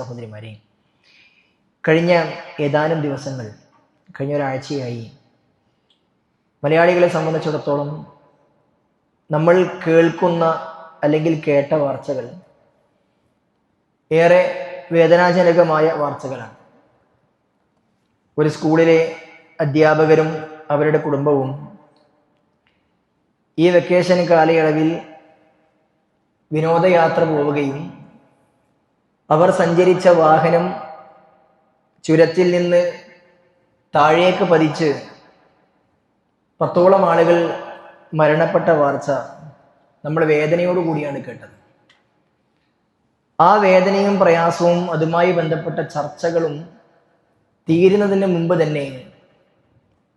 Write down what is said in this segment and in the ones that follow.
സഹോദരിമാരെ, കഴിഞ്ഞ ഏതാനും ദിവസങ്ങൾ, കഴിഞ്ഞ ഒരാഴ്ചയായി മലയാളികളെ സംബന്ധിച്ചിടത്തോളം നമ്മൾ കേൾക്കുന്ന അല്ലെങ്കിൽ കേട്ട വാർത്തകൾ ഏറെ വേദനാജനകമായ വാർത്തകളാണ്. ഒരു സ്കൂളിലെ അധ്യാപകരും അവരുടെ കുടുംബവും ഈ വെക്കേഷൻ കാലയളവിൽ വിനോദയാത്ര പോവുകയും അവർ സഞ്ചരിച്ച വാഹനം ചുരത്തിൽ നിന്ന് താഴേക്ക് പതിച്ച് 10ഓളം ആളുകൾ മരണപ്പെട്ട വാർത്ത നമ്മൾ വേദനയോടുകൂടിയാണ് കേട്ടത്. ആ വേദനയും പ്രയാസവും അതുമായി ബന്ധപ്പെട്ട ചർച്ചകളും തീരുന്നതിന് മുമ്പ് തന്നെ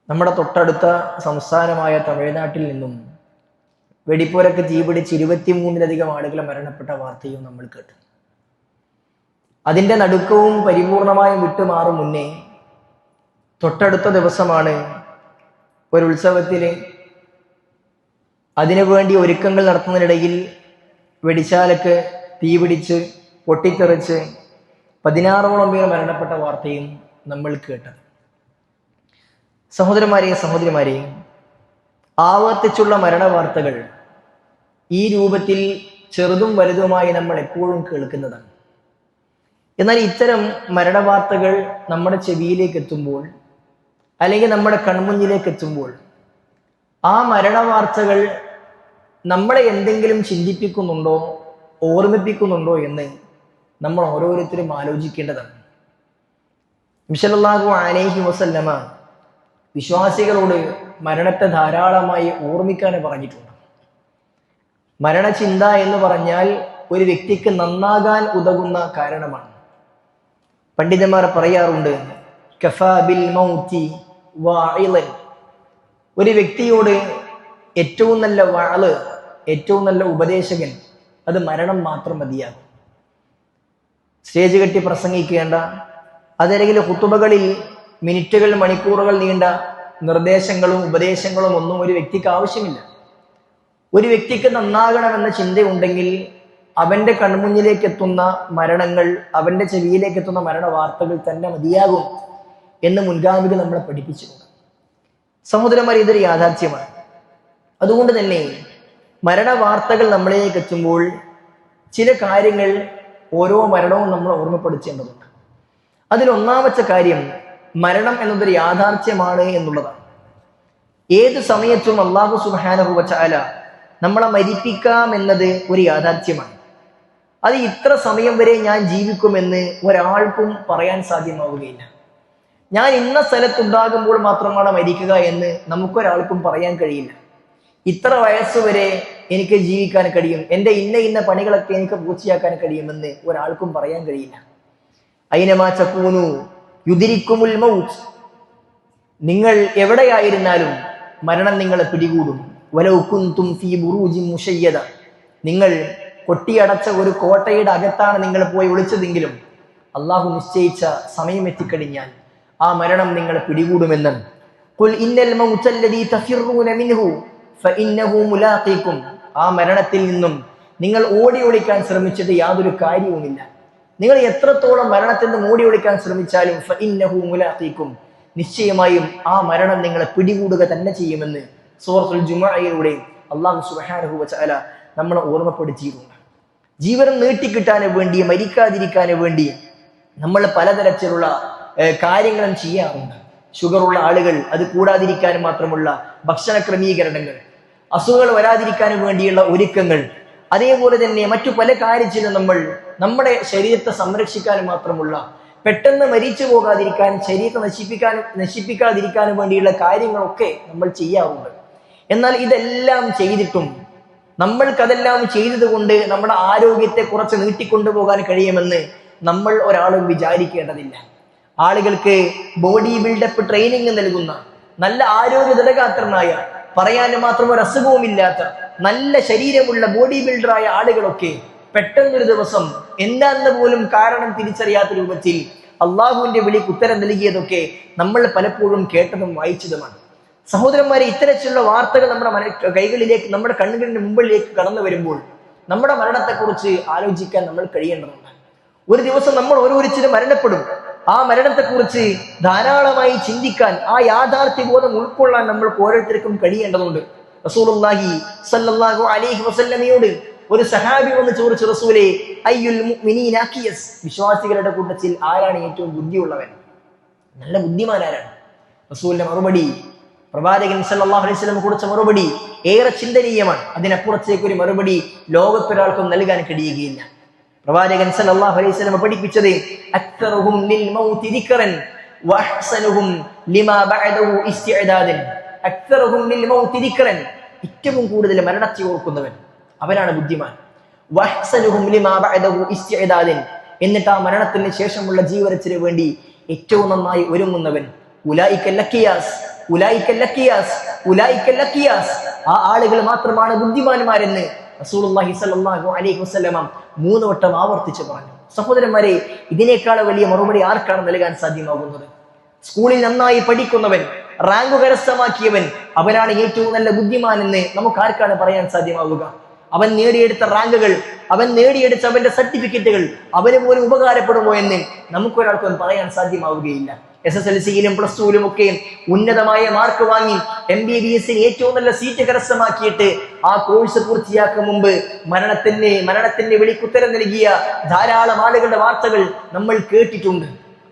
നമ്മുടെ തൊട്ടടുത്ത സംസ്ഥാനമായ തമിഴ്നാട്ടിൽ നിന്നും വെടിപ്പോരക്ക് തീപിടിച്ച് 23-ലധികം ആളുകൾ മരണപ്പെട്ട വാർത്തയും നമ്മൾ കേട്ടു. അതിൻ്റെ നടുക്കവും പരിപൂർണമായും വിട്ടുമാറും മുന്നേ തൊട്ടടുത്ത ദിവസമാണ് ഒരു ഉത്സവത്തിൽ അതിനുവേണ്ടി ഒരുക്കങ്ങൾ നടത്തുന്നതിനിടയിൽ വെടിശാലക്ക് തീപിടിച്ച് പൊട്ടിത്തെറിച്ച് 16ഓളം പേർ മരണപ്പെട്ട വാർത്തയും നമ്മൾ കേട്ടത്. സഹോദരന്മാരെ, ആവർത്തിച്ചുള്ള മരണവാർത്തകൾ ഈ രൂപത്തിൽ ചെറുതും വലുതുമായി നമ്മൾ എപ്പോഴും കേൾക്കുന്നതാണ്. എന്നാൽ ഇത്തരം മരണവാർത്തകൾ നമ്മുടെ ചെവിയിലേക്ക് എത്തുമ്പോൾ അല്ലെങ്കിൽ നമ്മുടെ കൺമുന്നിലേക്ക് എത്തുമ്പോൾ ആ മരണവാർത്തകൾ നമ്മളെ എന്തെങ്കിലും ചിന്തിപ്പിക്കുന്നുണ്ടോ, ഓർമ്മിപ്പിക്കുന്നുണ്ടോ എന്ന് നമ്മൾ ഓരോരുത്തരും ആലോചിക്കേണ്ടതാണ്. നബി സല്ലല്ലാഹു അലൈഹി വസല്ലമ വിശ്വാസികളോട് മരണത്തെ ധാരാളമായി ഓർമ്മിക്കാൻ പറഞ്ഞിട്ടുണ്ട്. മരണചിന്ത എന്ന് പറഞ്ഞാൽ ഒരു വ്യക്തിക്ക് നന്നാകാൻ ഉതകുന്ന കാരണമാണ്. പണ്ഡിതന്മാർ പറയാറുണ്ട്, കഫാ ബിൽ മൗതി വാഇളൻ. ഒരു വ്യക്തിയോട് ഏറ്റവും നല്ല വാള്, ഏറ്റവും നല്ല ഉപദേശകൻ, അത് മരണം മാത്രം മതിയാകും. സ്റ്റേജ് കെട്ടി പ്രസംഗിക്കേണ്ട, അതല്ലെങ്കിൽ ഖുതുബകളിൽ മിനിറ്റുകൾ മണിക്കൂറുകൾ നീണ്ട നിർദ്ദേശങ്ങളും ഉപദേശങ്ങളും ഒന്നും ഒരു വ്യക്തിക്ക് ആവശ്യമില്ല. ഒരു വ്യക്തിക്ക് നന്നാകണമെന്ന ചിന്തയുണ്ടെങ്കിൽ അവന്റെ കൺമുന്നിലേക്ക് എത്തുന്ന മരണങ്ങൾ, അവന്റെ ചെവിയിലേക്ക് എത്തുന്ന മരണ വാർത്തകൾ തന്നെ മതിയാകും എന്ന് മുൻഗാമികൾ നമ്മളെ പഠിപ്പിച്ചിട്ടുണ്ട്. സഹോദരന്മാർ, ഇതൊരു യാഥാർത്ഥ്യമാണ്. അതുകൊണ്ട് തന്നെ മരണ വാർത്തകൾ നമ്മളിലേക്ക് എത്തുമ്പോൾ ചില കാര്യങ്ങൾ ഓരോ മരണവും നമ്മൾ ഓർമ്മപ്പെടുത്തേണ്ടതുണ്ട്. അതിലൊന്നാമത്തെ കാര്യം മരണം എന്നതൊരു യാഥാർത്ഥ്യമാണ് എന്നുള്ളതാണ്. ഏത് സമയത്തും അല്ലാഹു സുബ്ഹാനഹു വ തആല നമ്മളെ മരിപ്പിക്കാം എന്നത് ഒരു യാഥാർത്ഥ്യമാണ്. അത് ഇത്ര സമയം വരെ ഞാൻ ജീവിക്കുമെന്ന് ഒരാൾക്കും പറയാൻ സാധ്യമാവുകയില്ല. ഞാൻ ഇന്ന സ്ഥലത്തുണ്ടാകുമ്പോൾ മാത്രമാണ് മരിക്കുക എന്ന് നമുക്കൊരാൾക്കും പറയാൻ കഴിയില്ല. ഇത്ര വയസ്സുവരെ എനിക്ക് ജീവിക്കാൻ കഴിയും, എൻ്റെ ഇന്ന പണികളൊക്കെ എനിക്ക് പൂർത്തിയാക്കാൻ കഴിയുമെന്ന് ഒരാൾക്കും പറയാൻ കഴിയില്ല. ഐനമാ തകൂനു യുദ്രിക്കുമുൽ മൗത്ത്. നിങ്ങൾ എവിടെയായിരുന്നാലും മരണം നിങ്ങളെ പിടികൂടും. വലൗ കുന്തും ഫീ ബുറൂജിൻ മുശയ്യദ. നിങ്ങൾ കൊട്ടിയടച്ച ഒരു കോട്ടയുടെ അകത്താണ് നിങ്ങൾ പോയി ഒളിച്ചതെങ്കിലും അള്ളാഹു നിശ്ചയിച്ച സമയം എത്തിക്കഴിഞ്ഞാൽ ആ മരണം നിങ്ങളെ പിടികൂടുമെന്ന്. ഖുൽ ഇന്നൽ മൗതല്ലദീ തഫിറൂന മിൻഹു ഫഇന്നഹു മുലാഖീകും. ആ മരണത്തിൽ നിന്നും നിങ്ങൾ ഓടി ഒളിക്കാൻ ശ്രമിച്ചിട്ട് യാതൊരു കാര്യവുമില്ല. നിങ്ങൾ എത്രത്തോളം മരണത്തിൽ നിന്ന് ഓടി ഒളിക്കാൻ ശ്രമിച്ചാലും ഫഇന്നഹു മുലാഖീകും, നിശ്ചയമായും ആ മരണം നിങ്ങളെ പിടികൂടുക തന്നെ ചെയ്യുമെന്ന് സൂറത്തുൽ ജുമുഅയിലൂടെ അല്ലാഹു സുബ്ഹാനഹു വ തആല നമ്മളെ ഓർമ്മപ്പെടുത്തിയിട്ടുണ്ട്. ജീവനം നീട്ടിക്കിട്ടാൻ വേണ്ടി, മരിക്കാതിരിക്കാൻ വേണ്ടി നമ്മൾ പലതരത്തിലുള്ള കാര്യങ്ങളും ചെയ്യാറുണ്ട്. ഷുഗറുള്ള ആളുകൾ അത് കൂടാതിരിക്കാൻ മാത്രമുള്ള ഭക്ഷണ ക്രമീകരണങ്ങൾ, അസുഖങ്ങൾ വരാതിരിക്കാൻ വേണ്ടിയുള്ള ഒരുക്കങ്ങൾ, അതേപോലെ തന്നെ മറ്റു പല കാര്യത്തിലും നമ്മൾ നമ്മുടെ ശരീരത്തെ സംരക്ഷിക്കാൻ മാത്രമുള്ള, പെട്ടെന്ന് മരിച്ചു പോകാതിരിക്കാൻ, ശരീരത്തെ നശിപ്പിക്കാതിരിക്കാൻ വേണ്ടിയുള്ള കാര്യങ്ങളൊക്കെ നമ്മൾ ചെയ്യാറുണ്ട്. എന്നാൽ ഇതെല്ലാം ചെയ്തിട്ടും നമ്മൾക്കതെല്ലാം ചെയ്തത് കൊണ്ട് നമ്മുടെ ആരോഗ്യത്തെ കുറച്ച് നീട്ടിക്കൊണ്ടുപോകാൻ കഴിയുമെന്ന് നമ്മൾ ഒരാളും വിചാരിക്കേണ്ടതില്ല. ആളുകൾക്ക് ബോഡി ബിൽഡപ്പ് ട്രെയിനിങ് നൽകുന്ന, നല്ല ആരോഗ്യ ദൃഢഗാത്രനായ, പറയാൻ മാത്രം ഒരു അസുഖവുമില്ലാത്ത നല്ല ശരീരമുള്ള ബോഡി ബിൽഡറായ ആളുകളൊക്കെ പെട്ടെന്നൊരു ദിവസം എന്താണെന്ന് പോലും കാരണം തിരിച്ചറിയാത്ത രൂപത്തിൽ അള്ളാഹുവിന്റെ വിളിക്ക് ഉത്തരം നൽകിയതൊക്കെ നമ്മൾ പലപ്പോഴും കേട്ടതും വായിച്ചതുമാണ്. സഹോദരന്മാരെ, ഇത്തരത്തിലുള്ള വാർത്തകൾ നമ്മുടെ കൈകളിലേക്ക്, നമ്മുടെ കണ്ണുകളിന്റെ മുമ്പിലേക്ക് കടന്നു വരുമ്പോൾ നമ്മുടെ മരണത്തെക്കുറിച്ച് ആലോചിക്കാൻ നമ്മൾ കഴിയേണ്ടതുണ്ട്. ഒരു ദിവസം നമ്മൾ ഓരോരുത്തരും മരണപ്പെടും. ആ മരണത്തെക്കുറിച്ച് ധാരാളമായി ചിന്തിക്കാൻ, ആ യാഥാർത്ഥ്യബോധം ഉൾക്കൊള്ളാൻ നമ്മൾക്ക് ഓരോരുത്തർക്കും കഴിയേണ്ടതുണ്ട്. റസൂലുള്ളാഹി സ്വല്ലല്ലാഹു അലൈഹി വസല്ലമയോട് ഒരു സഹാബി വന്ന് ചോദിച്ചു, റസൂലേ അയ്യുൽ മുഅ്മിനീന അഖിയസ്, വിശ്വാസികളുടെ കൂട്ടത്തിൽ ആരാണ് ഏറ്റവും ബുദ്ധിയുള്ളവൻ, നല്ല ബുദ്ധിമാൻ ആരാണ്? റസൂലിന്റെ മറുപടി, പ്രവാചകൻ സല്ലല്ലാഹു അലൈഹി വസല്ലം കൊടുത്ത മറുപടി ഏറെ ചിന്തനീയമാണ്. അതിനപ്പുറത്തേക്ക് ഒരു മറുപടി ലോകത്തൊരാൾക്കും നൽകാൻ കഴിയുകയില്ല. പ്രവാചകൻ സല്ലല്ലാഹു അലൈഹി വസല്ലം പഠിപ്പിച്ചത് അക്തറുഹും ലിൽ മൗതി ദിക്റൻ വഅഹ്സനുഹും ലിമാ ബഅദഹു ഇസ്തിഅദാദൻ. അക്തറുഹും ലിൽ മൗതി ദിക്റൻ, ഏറ്റവും കൂടുതൽ മരണത്തെ ഓർക്കുന്നവൻ അവനാണ് ബുദ്ധിമാൻ. വഅഹ്സനുഹും ലിമാ ബഅദഹു ഇസ്തിഅദാദൻ, എന്നിട്ട് ആ മരണത്തിന് ശേഷമുള്ള ജീവിതത്തിന് വേണ്ടി ഏറ്റവും നന്നായി ഒരുങ്ങുന്നവൻ. ഉലൈക ലക്കിയാസ്, ഉലൈക ലക്കിയാസ്, ഉലൈക ലക്കിയാസ്, ആ ആളുകൾ മാത്രമാണ് ബുദ്ധിമാന്മാരെന്ന് റസൂലുള്ളാഹി സ്വല്ലല്ലാഹു അലൈഹി വസല്ലം 3 വട്ടം ആവർത്തിച്ച് പറഞ്ഞു. സഹോദരന്മാരെ, ഇതിനേക്കാൾ വലിയ മറുപടി ആർക്കാണ് നൽകാൻ സാധ്യമാകുന്നത്? സ്കൂളിൽ നന്നായി പഠിക്കുന്നവൻ, റാങ്ക് കരസ്ഥമാക്കിയവൻ, അവനാണ് ഏറ്റവും നല്ല ബുദ്ധിമാൻ എന്ന് നമുക്ക് ആർക്കാണ് പറയാൻ സാധ്യമാവുക? അവൻ നേടിയെടുത്ത റാങ്കുകൾ, അവൻ നേടിയെടുത്ത അവന്റെ സർട്ടിഫിക്കറ്റുകൾ അവന് പോലും ഉപകാരപ്പെടുമോ എന്ന് നമുക്കൊരാൾക്കൊന്നും പറയാൻ സാധ്യമാവുകയില്ല. SSLC-യിലും +2-ലും ഒക്കെ ഉന്നതമായ മാർക്ക് വാങ്ങി MBBS-ന് ഏറ്റവും നല്ല സീറ്റ് കരസ്ഥമാക്കിയിട്ട് ആ കോഴ്സ് പൂർത്തിയാക്കും മുമ്പ് മരണത്തിന്റെ വിളിക്കുത്തരം നൽകിയ ധാരാളം ആളുകളുടെ വാർത്തകൾ നമ്മൾ കേട്ടിട്ടുണ്ട്.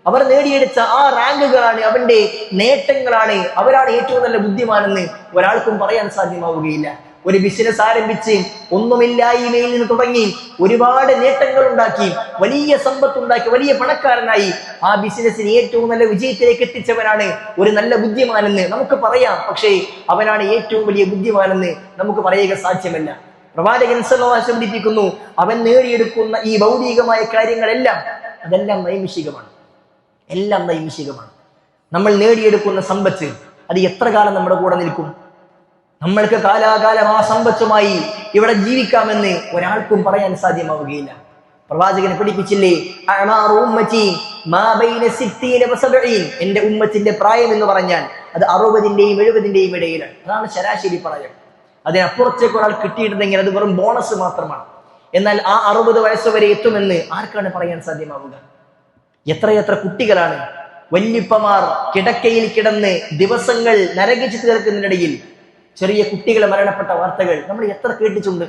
അവർ നേടിയെടുത്ത ആ റാങ്കുകളാണ്, അവന്റെ നേട്ടങ്ങളാണ്, അവരാണ് ഏറ്റവും നല്ല ബുദ്ധിമാനെന്ന് ഒരാൾക്കും പറയാൻ സാധ്യമാവുകയില്ല. ഒരു ബിസിനസ് ആരംഭിച്ച് ഒന്നുമില്ലായ്മയിൽ നിന്ന് തുടങ്ങി ഒരുപാട് നേട്ടങ്ങൾ ഉണ്ടാക്കി, വലിയ സമ്പത്തുണ്ടാക്കി, വലിയ പണക്കാരനായി ആ ബിസിനസ്സിന് ഏറ്റവും നല്ല വിജയത്തിലേക്ക് എത്തിച്ചവനാണ് ഒരു നല്ല ബുദ്ധിമാനെന്ന് നമുക്ക് പറയാം. പക്ഷേ അവനാണ് ഏറ്റവും വലിയ ബുദ്ധിമാനെന്ന് നമുക്ക് പറയുക സാധ്യമല്ല. പ്രവാചകൻ സല്ലല്ലാഹു അലൈഹി വസല്ലം പഠിപ്പിക്കുന്നു, അവൻ നേടിയെടുക്കുന്ന ഈ ഭൗതികമായ കാര്യങ്ങളെല്ലാം അതെല്ലാം നൈമിഷികമാണ്, എല്ലാം നൈമിഷികമാണ്. നമ്മൾ നേടിയെടുക്കുന്ന സമ്പത്ത് അത് എത്ര കാലം നമ്മുടെ കൂടെ നിൽക്കും? നമ്മൾക്ക് കാലാകാലം ആ സമ്പത്തുമായി ഇവിടെ ജീവിക്കാമെന്ന് ഒരാൾക്കും പറയാൻ സാധ്യമാവുകയില്ല. പ്രവാചകൻ പഠിപ്പിച്ചില്ലേ, എന്റെ ഉമ്മത്തിന്റെ പ്രായം എന്ന് പറഞ്ഞാൽ അത് 60-ന്റെയും 70-ന്റെയും ഇടയിലാണ്. അതാണ് ശരാശരി പ്രായം. അതിനപ്പുറത്തേക്ക് ഒരാൾ കിട്ടിയിട്ടുണ്ടെങ്കിൽ അത് വെറും ബോണസ് മാത്രമാണ്. എന്നാൽ ആ 60 വയസ്സ് വരെ എത്തുമെന്ന് ആർക്കാണ് പറയാൻ സാധ്യമാവുക? എത്രയെത്ര കുട്ടികളാണ് വല്യപ്പമാർ കിടക്കയിൽ കിടന്ന് ദിവസങ്ങൾ നരകിച്ചു തീർക്കുന്നതിനിടയിൽ ചെറിയ കുട്ടികളെ മരണപ്പെട്ട വാർത്തകൾ നമ്മൾ എത്ര കേട്ടിട്ടുണ്ട്.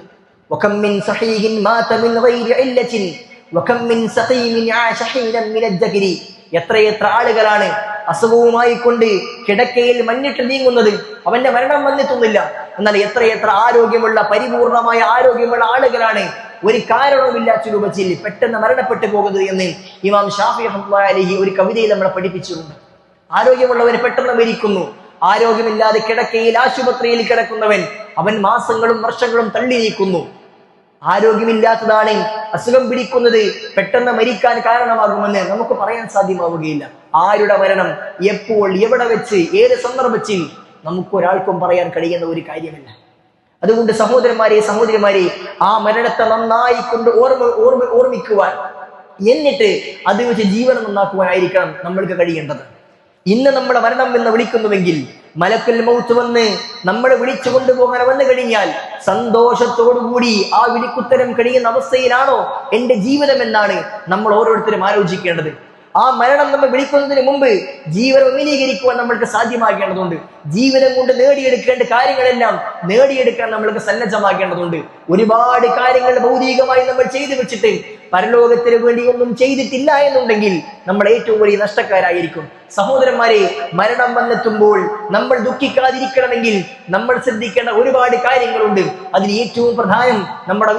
എത്രയെത്ര ആളുകളാണ് അസുഖവുമായി കൊണ്ട് കിടക്കയിൽ മഞ്ഞിട്ട് നീങ്ങുന്നത്, അവന്റെ മരണം വന്നിട്ടൊന്നുമില്ല. എന്നാൽ എത്രയെത്ര ആരോഗ്യമുള്ള, പരിപൂർണമായ ആരോഗ്യമുള്ള ആളുകളാണ് ഒരു കാരണവുമില്ലാത്ത രൂപത്തിൽ പെട്ടെന്ന് മരണപ്പെട്ടു പോകുന്നത് എന്ന് ഇമാം ഷാഫി റഹ്മത്തുള്ളാഹി അലൈഹി ഒരു കവിതയിൽ നമ്മളെ പഠിപ്പിച്ചിട്ടുണ്ട്. ആരോഗ്യമുള്ളവർ പെട്ടെന്ന് മരിക്കുന്നു, ആരോഗ്യമില്ലാതെ കിടക്കയിൽ ആശുപത്രിയിൽ കിടക്കുന്നവൻ അവൻ മാസങ്ങളും വർഷങ്ങളും തള്ളി നീക്കുന്നു. ആരോഗ്യമില്ലാത്തതാണ് അസുഖം പിടിക്കുന്നത് പെട്ടെന്ന് മരിക്കാൻ കാരണമാകുമെന്ന് നമുക്ക് പറയാൻ സാധ്യമാവുകയില്ല. ആരുടെ മരണം എപ്പോൾ, എവിടെ വെച്ച്, ഏത് സന്ദർഭത്തിൽ നമുക്കൊരാൾക്കും പറയാൻ കഴിയുന്ന ഒരു കാര്യമല്ല. അതുകൊണ്ട് സഹോദരന്മാരെ ആ മരണത്തെ നന്നായി കൊണ്ട് ഓർമ്മിക്കുവാൻ, എന്നിട്ട് അത് വെച്ച് ജീവനം നന്നാക്കുവാനായിരിക്കണം നമ്മൾക്ക് കഴിയേണ്ടത്. ഇന്ന് നമ്മുടെ മരണം എന്ന് വിളിക്കുന്നുവെങ്കിൽ മലക്കുൽ മൗത്ത് വന്ന് നമ്മളെ വിളിച്ചു കൊണ്ടുപോകാൻ വന്നു കഴിഞ്ഞാൽ സന്തോഷത്തോടുകൂടി ആ വിളിക്കുത്തരം കഴിയുന്ന അവസ്ഥയിലാണോ എന്റെ ജീവിതം എന്നാണ് നമ്മൾ ഓരോരുത്തരും ആലോചിക്കേണ്ടത്. ആ മരണം നമ്മൾ വിളിക്കുന്നതിന് മുമ്പ് ജീവനം വിനീകരിക്കുവാൻ നമ്മൾക്ക് സാധ്യമാക്കേണ്ടതുണ്ട്. ജീവിതം കൊണ്ട് നേടിയെടുക്കേണ്ട കാര്യങ്ങളെല്ലാം നേടിയെടുക്കാൻ നമ്മൾക്ക് സന്നദ്ധമാക്കേണ്ടതുണ്ട്. ഒരുപാട് കാര്യങ്ങൾ ഭൗതികമായി നമ്മൾ ചെയ്തു വെച്ചിട്ട് പരലോകത്തിന് വേണ്ടി ഒന്നും ചെയ്തിട്ടില്ല എന്നുണ്ടെങ്കിൽ നമ്മൾ ഏറ്റവും വലിയ നഷ്ടക്കാരായിരിക്കും. സഹോദരന്മാരെ, മരണം വന്നെത്തുമ്പോൾ നമ്മൾ ദുഃഖിക്കാതിരിക്കണമെങ്കിൽ നമ്മൾ ശ്രദ്ധിക്കേണ്ട ഒരുപാട് കാര്യങ്ങളുണ്ട്. അതിൽ ഏറ്റവും പ്രധാനം നമ്മുടെ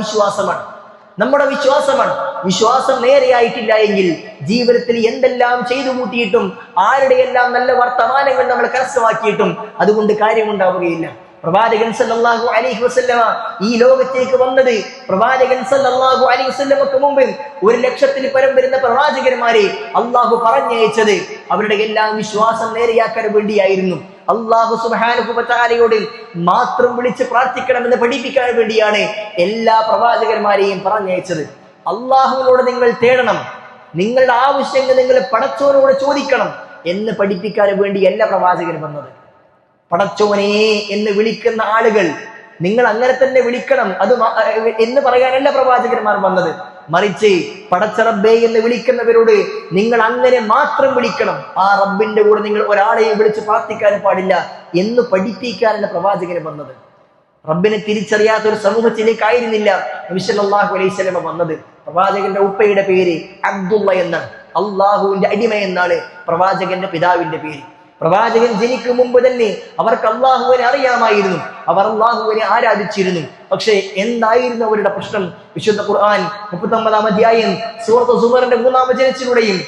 വിശ്വാസമാണ്. വിശ്വാസം നേരെയായിട്ടില്ല എങ്കിൽ ജീവിതത്തിൽ എന്തെല്ലാം ചെയ്തു കൂട്ടിയിട്ടും ആരുടെയെല്ലാം നല്ല വർത്തമാനങ്ങൾ നമ്മൾ കരസ്ഥമാക്കിയിട്ടും അതുകൊണ്ട് കാര്യമുണ്ടാവുകയില്ല. പ്രവാചകൻ സല്ലല്ലാഹു അലൈഹി വസല്ലമ ഈ ലോകത്തേക്ക് വന്നത്, പ്രവാചകൻ സല്ലല്ലാഹു അലൈഹി വസല്ലമക്ക് മുമ്പ് 100,000-ൽ പരം വരുന്ന പ്രവാചകന്മാരെ അള്ളാഹു പറഞ്ഞയച്ചത് അവരുടെ എല്ലാം വിശ്വാസം നേരെയാക്കാൻ വേണ്ടിയായിരുന്നു. അള്ളാഹു സുബ്ഹാനഹു വ തആലയോട് മാത്രം വിളിച്ച് പ്രാർത്ഥിക്കണമെന്ന് പഠിപ്പിക്കാൻ വേണ്ടിയാണ് എല്ലാ പ്രവാചകന്മാരെയും പറഞ്ഞയച്ചത്. അള്ളാഹുവിനോട് നിങ്ങൾ തേടണം, നിങ്ങളുടെ ആവശ്യങ്ങൾ നിങ്ങൾ പടച്ചോനോട് ചോദിക്കണം എന്ന് പഠിപ്പിക്കാൻ വേണ്ടിയല്ല പ്രവാചകൻ വന്നത്. പടച്ചോനെ എന്ന് വിളിക്കുന്ന ആളുകൾ നിങ്ങൾ അങ്ങനെ തന്നെ വിളിക്കണം അത് എന്ന് പറയാനല്ല പ്രവാചകന്മാർ വന്നത്. മറിച്ച് പടച്ച റബ്ബേ എന്ന് വിളിക്കുന്നവരോട് നിങ്ങൾ അങ്ങനെ മാത്രം വിളിക്കണം. ആ റബ്ബിന്റെ കൂടെ നിങ്ങൾ ഒരാളെയും വിളിച്ച് പ്രാർത്ഥിക്കാൻ പാടില്ല എന്ന് പഠിപ്പിക്കാനാണ് പ്രവാചകന് വന്നത്. റബ്ബിനെ തിരിച്ചറിയാത്ത ഒരു സമൂഹത്തിലേക്കായിരുന്നില്ല നബി സല്ലല്ലാഹു അലൈഹി വസല്ലം വന്നത്. പ്രവാചകന്റെ ഉപ്പയുടെ പേര് അബ്ദുള്ള എന്നാണ്, അള്ളാഹുവിന്റെ അടിമ എന്നാണ് പ്രവാചകന്റെ പിതാവിന്റെ പേര്. പ്രവാചകൻ ജനിക്കും മുമ്പ് തന്നെ അവർക്ക് അള്ളാഹുവിനെ അറിയാമായിരുന്നു, അവർ അള്ളാഹുവിനെ ആരാധിച്ചിരുന്നു. പക്ഷേ എന്തായിരുന്നു അവരുടെ പ്രശ്നം? വിശുദ്ധ ഖുർആൻ 39-ാം അധ്യായം സൂറത്ത് സുമറിന്റെ 3-ാം വചനത്തിലൂടെയും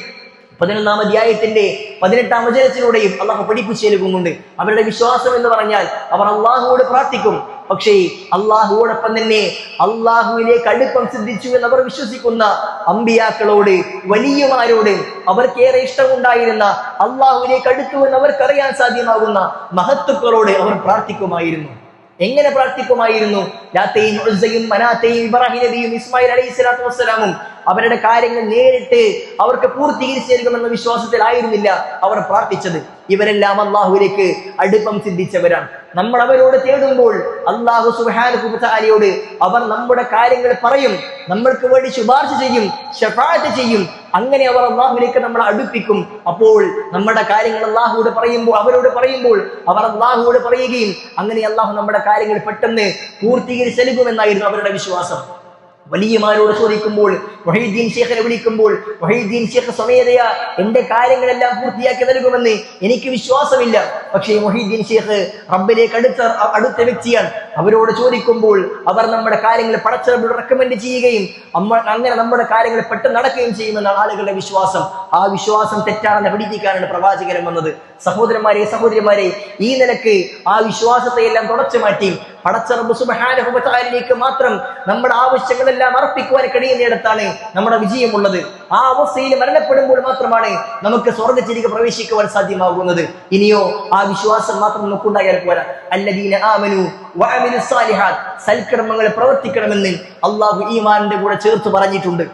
11-ാം അധ്യായത്തിന്റെ 18-ാം വചനത്തിലൂടെയും അള്ളാഹു പഠിപ്പിച്ചു നൽകുന്നുണ്ട്. അവരുടെ വിശ്വാസം എന്ന് പറഞ്ഞാൽ അവർ അള്ളാഹുവോട് പ്രാർത്ഥിക്കും, പക്ഷേ അള്ളാഹുവോടൊപ്പം തന്നെ അള്ളാഹുവിലേക്ക് അടുപ്പം സിദ്ധിച്ചു എന്ന് അവർ വിശ്വസിക്കുന്ന അമ്പിയാക്കളോട്, വലിയമാരോട്, അവർക്കേറെ ഇഷ്ടമുണ്ടായിരുന്ന അള്ളാഹുവിലേക്ക് അടുത്തു എന്ന് അവർക്കറിയാൻ സാധ്യമാകുന്ന മഹത്തുക്കളോട് അവർ പ്രാർത്ഥിക്കുമായിരുന്നു. എങ്ങനെ പ്രാർത്ഥിക്കുമായിരുന്നു? ലാത്തയും ഉസ്സയും മനാത്തയും ഇബ്രാഹിം നബിയും ഇസ്മായിൽ അലൈഹി സ്വലാത്തു വസ്സലാമും അവരുടെ കാര്യങ്ങൾ നേരിട്ട് അവർക്ക് പൂർത്തീകരിച്ചു നൽകുമെന്ന വിശ്വാസത്തിലായിരുന്നില്ല അവർ പ്രാർത്ഥിച്ചത്. ഇവരെല്ലാം അള്ളാഹുവിലേക്ക് അടുപ്പം സിദ്ധിച്ചവരാണ്. നമ്മൾ അവരോട് തേടുമ്പോൾ അള്ളാഹു സുബ്ഹാനഹു വ തആലയോട് അവർ നമ്മുടെ കാര്യങ്ങൾ പറയും, നമ്മൾക്ക് വേണ്ടി ശുപാർശ ചെയ്യും, ശഫാഅത്ത് ചെയ്യും. അങ്ങനെ അവർ അള്ളാഹുവിലേക്ക് നമ്മളെ അടുപ്പിക്കും. അപ്പോൾ നമ്മുടെ കാര്യങ്ങൾ അള്ളാഹുവോട് പറയുമ്പോൾ, അവരോട് പറയുമ്പോൾ അവർ അള്ളാഹുവോട് പറയുകയും അങ്ങനെ അള്ളാഹു നമ്മുടെ കാര്യങ്ങൾ പെട്ടെന്ന് പൂർത്തീകരിച്ച് നൽകുമെന്നായിരുന്നു അവരുടെ വിശ്വാസം. വലിയമാരോട് ചോദിക്കുമ്പോൾ, വഹീദ്ദീൻ ശേഖനെ വിളിക്കുമ്പോൾ വഹീദ്ദീൻ ശേഖ് സ്വമേധയാ എന്റെ കാര്യങ്ങളെല്ലാം പൂർത്തിയാക്കി നൽകുമെന്ന് എനിക്ക് വിശ്വാസമില്ല. പക്ഷേ വഹീദ്ദീൻ ശേഖ് റബ്ബിലേക്ക് അടുത്ത വ്യക്തിയാണ്. അവരോട് ചോദിക്കുമ്പോൾ അവർ നമ്മുടെ കാര്യങ്ങൾ പടച്ച റബ്ബിനോട് റെക്കമെൻഡ് ചെയ്യുകയും അങ്ങനെ നമ്മുടെ കാര്യങ്ങൾ പെട്ടെന്ന് നടക്കുകയും ചെയ്യുമെന്നാണ് ആളുകളുടെ വിശ്വാസം. ആ വിശ്വാസം തെറ്റാണെന്ന് പഠിപ്പിക്കാനാണ് പ്രവാചകൻ വന്നത്. സഹോദരന്മാരെ, ഈ നിലക്ക് ആ വിശ്വാസത്തെ എല്ലാം തുടച്ചു മാറ്റി പടച്ച റബ്ബ് സുബ്ഹാനഹു വ തആലയിലേക്ക് മാത്രം നമ്മുടെ ആവശ്യങ്ങളെല്ലാം അർപ്പിക്കുവാൻ കഴിയുന്നിടത്താണ് നമ്മുടെ വിജയമുള്ളത്. ആ അവസ്ഥയിൽ മരണപ്പെടുമ്പോൾ മാത്രമാണ് നമുക്ക് സ്വർഗ്ഗത്തിലേക്ക് പ്രവേശിക്കുവാൻ സാധ്യമാകുന്നത്. ഇനിയോ ആ വിശ്വാസം മാത്രം നമുക്കുണ്ടായാൽ പോരാ. അല്ലദീന ആമനു വഅമിലുസ് സാലിഹാത്ത്, സൽക്കർമ്മങ്ങൾ പ്രവർത്തിക്കണമെന്ന് അല്ലാഹു ഈമാനിന്റെ കൂടെ ചേർത്ത് പറഞ്ഞിട്ടുണ്ട്.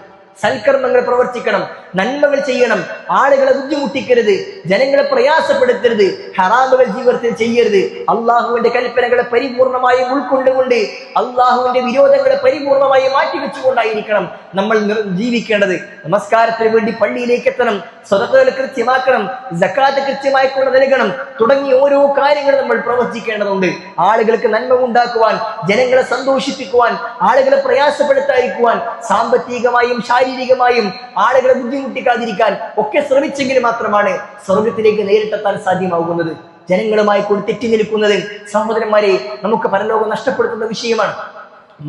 സൽക്കർമ്മങ്ങൾ പ്രവർത്തിക്കണം, നന്മകൾ ചെയ്യണം, ആളുകളെ ബുദ്ധിമുട്ടിക്കരുത്, ജനങ്ങളെ പ്രയാസപ്പെടുത്തരുത്, ഹറാമുകൾ ജീവിതത്തിൽ ചെയ്യരുത്. അള്ളാഹുവിന്റെ കൽപ്പനകളെ പരിപൂർണമായും ഉൾക്കൊണ്ടുകൊണ്ട് അള്ളാഹുവിന്റെ വിരോധങ്ങളെ പരിപൂർണമായി മാറ്റിവെച്ചുകൊണ്ടായിരിക്കണം നമ്മൾ ജീവിക്കേണ്ടത്. നമസ്കാരത്തിന് വേണ്ടി പള്ളിയിലേക്ക് എത്തണം, സ്വതകൾ കൃത്യമാക്കണം, സക്കാത്ത് കൃത്യമായി കൊണ്ട് നൽകണം, തുടങ്ങിയ ഓരോ കാര്യങ്ങളും നമ്മൾ പ്രവർത്തിക്കേണ്ടതുണ്ട്. ആളുകൾക്ക് നന്മ ഉണ്ടാക്കുവാൻ, ജനങ്ങളെ സന്തോഷിപ്പിക്കുവാൻ, ആളുകളെ പ്രയാസപ്പെടുത്താതിരിക്കുവാൻ, സാമ്പത്തികമായും ശാരീരികമായും ആളുകളെ ബുദ്ധിമുട്ടിക്കാതിരിക്കാൻ ഒക്കെ ശ്രമിച്ചെങ്കിൽ മാത്രമാണ് സ്വർഗത്തിലേക്ക് നേരിട്ടെത്താൻ സാധ്യമാകുന്നത്. ജനങ്ങളുമായി കൂടി തെറ്റി നിൽക്കുന്നത് സഹോദരന്മാരെ നമുക്ക് പരലോകം നഷ്ടപ്പെടുത്തുന്ന വിഷയമാണ്.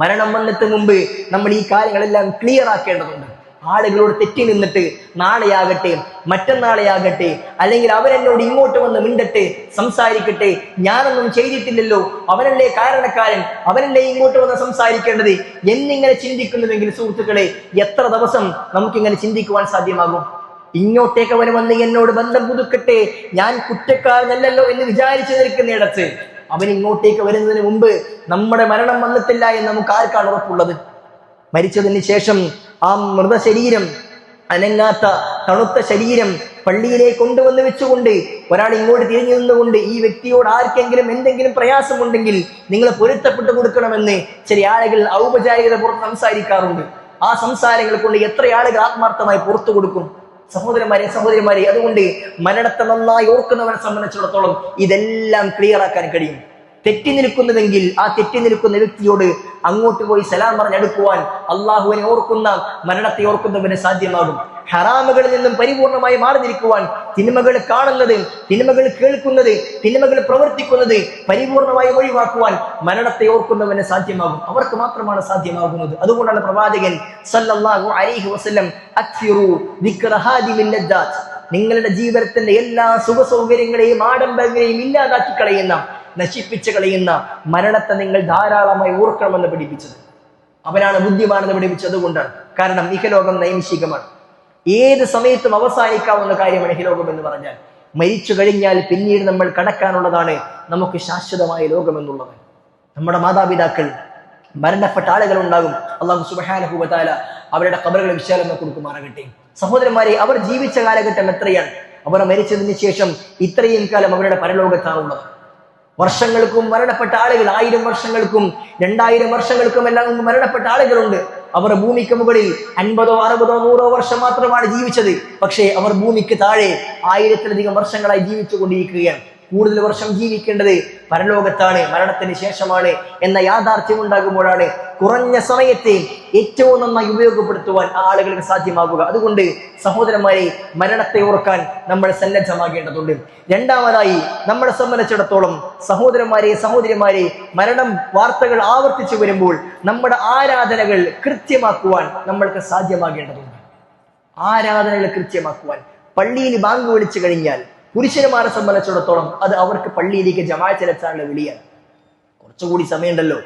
മരണം വന്നിട്ട് മുമ്പ് നമ്മൾ ഈ കാര്യങ്ങളെല്ലാം ക്ലിയർ ആക്കേണ്ടതുണ്ട്. ആളുകളോട് തെറ്റി നിന്നിട്ട് നാളെയാകട്ടെ മറ്റന്നാളെയാകട്ടെ അല്ലെങ്കിൽ അവരെന്നോട് ഇങ്ങോട്ട് വന്ന് മിണ്ടട്ടെ, സംസാരിക്കട്ടെ, ഞാനൊന്നും ചെയ്തിട്ടില്ലല്ലോ, അവനല്ലേ കാരണക്കാരൻ, അവനല്ലേ ഇങ്ങോട്ട് വന്ന് സംസാരിക്കേണ്ടത് എന്നിങ്ങനെ ചിന്തിക്കുന്നുവെങ്കിൽ സുഹൃത്തുക്കളെ, എത്ര ദിവസം നമുക്കിങ്ങനെ ചിന്തിക്കുവാൻ സാധ്യമാകും? ഇങ്ങോട്ടേക്ക് അവന് വന്ന് എന്നോട് ബന്ധം പുതുക്കട്ടെ, ഞാൻ കുറ്റക്കാരനല്ലല്ലോ എന്ന് വിചാരിച്ചു നിൽക്കുന്നിടത്ത് അവൻ ഇങ്ങോട്ടേക്ക് വരുന്നതിന് മുമ്പ് നമ്മുടെ മരണം വന്നിട്ടില്ല എന്ന് നമുക്ക് ആർക്കാണ് ഉറപ്പുള്ളത്? മരിച്ചതിന് ശേഷം ആ മൃതശരീരം, അനങ്ങാത്ത തണുത്ത ശരീരം പള്ളിയിലേക്ക് കൊണ്ടുവന്ന് വെച്ചുകൊണ്ട് ഒരാൾ ഇങ്ങോട്ട് തിരിഞ്ഞു നിന്നുകൊണ്ട് ഈ വ്യക്തിയോട് ആർക്കെങ്കിലും എന്തെങ്കിലും പ്രയാസമുണ്ടെങ്കിൽ നിങ്ങൾ പൊരുത്തപ്പെട്ടു കൊടുക്കണമെന്ന് ചില ആളുകൾ ഔപചാരികത പുറത്ത് സംസാരിക്കാറുണ്ട്. ആ സംസാരങ്ങൾ കൊണ്ട് എത്ര ആളുകൾ ആത്മാർത്ഥമായി പുറത്തു കൊടുക്കും? സഹോദരന്മാരെ, അതുകൊണ്ട് മരണത്തെ നന്നായി ഓർക്കുന്നവനെ സംബന്ധിച്ചിടത്തോളം ഇതെല്ലാം ക്ലിയർ ആക്കാൻ കഴിയും. തെറ്റി നിൽക്കുന്നുവെങ്കിൽ ആ തെറ്റി നിൽക്കുന്ന വ്യക്തിയോട് അങ്ങോട്ട് പോയി സലാം പറഞ്ഞെടുക്കുവാൻ അള്ളാഹുവിനെ ഓർക്കുന്ന, മരണത്തെ ഓർക്കുന്നവന് സാധ്യമാകും. ഹറാമുകളിൽ നിന്നും പരിപൂർണമായി മാറി നിൽക്കുവാൻ, തിന്മകൾ കാണുന്നത്, തിന്മകൾ കേൾക്കുന്നത്, തിന്മകൾ പ്രവർത്തിക്കുന്നത് പരിപൂർണമായി ഒഴിവാക്കുവാൻ മരണത്തെ ഓർക്കുന്നവന് സാധ്യമാകും. അവർക്ക് മാത്രമാണ് സാധ്യമാകുന്നത്. അതുകൊണ്ടാണ് പ്രവാചകൻ സല്ലല്ലാഹു അലൈഹി വസല്ലം അക്സിറു ദിക്റ ഹാദിമിൻ ലദ്ദാത്ത്, നിങ്ങളുടെ ജീവിതത്തിന്റെ എല്ലാ സുഖ സൗകര്യങ്ങളെയും ആഡംബരങ്ങളെയും ഇല്ലാതാക്കി കളയുന്ന, നശിപ്പിച്ചു കളയുന്ന മരണത്തെ നിങ്ങൾ ധാരാളമായി ഓർക്കണമെന്ന് പഠിപ്പിച്ചത്. അവനാണ് ബുദ്ധിമാനെന്ന് പഠിപ്പിച്ചത്. അതുകൊണ്ടാണ്. കാരണം ഇഹലോകം നൈമിഷികമാണ്, ഏത് സമയത്തും അവസാനിക്കാവുന്ന കാര്യമാണ് ഇഹലോകം എന്ന് പറഞ്ഞാൽ. മരിച്ചു കഴിഞ്ഞാൽ പിന്നീട് നമ്മൾ കടക്കാനുള്ളതാണ് നമുക്ക് ശാശ്വതമായ ലോകം എന്നുള്ളത്. നമ്മുടെ മാതാപിതാക്കൾ, മരണപ്പെട്ട ആളുകൾ ഉണ്ടാകും. അല്ലാഹു സുബ്ഹാനഹു വ തആല അവരുടെ ഖബറുകളെ വിശാലമായി കൊടുക്കുമാറാകട്ടെ. സഹോദരന്മാരെ, അവർ ജീവിച്ച കാലഘട്ടം എത്രയാണ്? അവർ മരിച്ചതിന് ശേഷം ഇത്രയും കാലം അവരുടെ പരലോകത്താണുള്ളത്. വർഷങ്ങൾക്കും മരണപ്പെട്ട ആളുകൾ, 1000 വർഷങ്ങൾക്കും 2000 വർഷങ്ങൾക്കും എല്ലാം മരണപ്പെട്ട ആളുകളുണ്ട്. അവർ ഭൂമിക്ക് മുകളിൽ 50, 60, 100 വർഷം മാത്രമാണ് ജീവിച്ചത്. പക്ഷേ അവർ ഭൂമിക്ക് താഴെ 1000-ലധികം വർഷങ്ങളായി ജീവിച്ചു കൊണ്ടിരിക്കുകയാണ്. കൂടുതൽ വർഷം ജീവിക്കേണ്ടത് പരലോകത്താണ്, മരണത്തിന് ശേഷമാണ് എന്ന യാഥാർത്ഥ്യം ഉണ്ടാകുമ്പോഴാണ് കുറഞ്ഞ സമയത്തെ ഏറ്റവും നന്നായി ഉപയോഗപ്പെടുത്തുവാൻ ആളുകൾക്ക് സാധ്യമാകുക. അതുകൊണ്ട് സഹോദരന്മാരെ, മരണത്തെ ഓർക്കാൻ നമ്മൾ സന്നദ്ധമാകേണ്ടതുണ്ട്. രണ്ടാമതായി, നമ്മളെ സംബന്ധിച്ചിടത്തോളം സഹോദരിമാരെ, മരണം വാർത്തകൾ ആവർത്തിച്ചു വരുമ്പോൾ നമ്മുടെ ആരാധനകൾ കൃത്യമാക്കുവാൻ നമ്മൾക്ക് സാധ്യമാകേണ്ടതുണ്ട്. ആരാധനകൾ കൃത്യമാക്കുവാൻ പള്ളിയിൽ ബാങ്ക് വിളിച്ചു കഴിഞ്ഞാൽ പുരുഷന്മാരെ സംബന്ധിച്ചിടത്തോളം അത് അവർക്ക് പള്ളിയിലേക്ക് ജമാഅത്തിലെത്താനുള്ള വിളിയാണ്. കുറച്ചുകൂടി സമയമുണ്ടല്ലോ,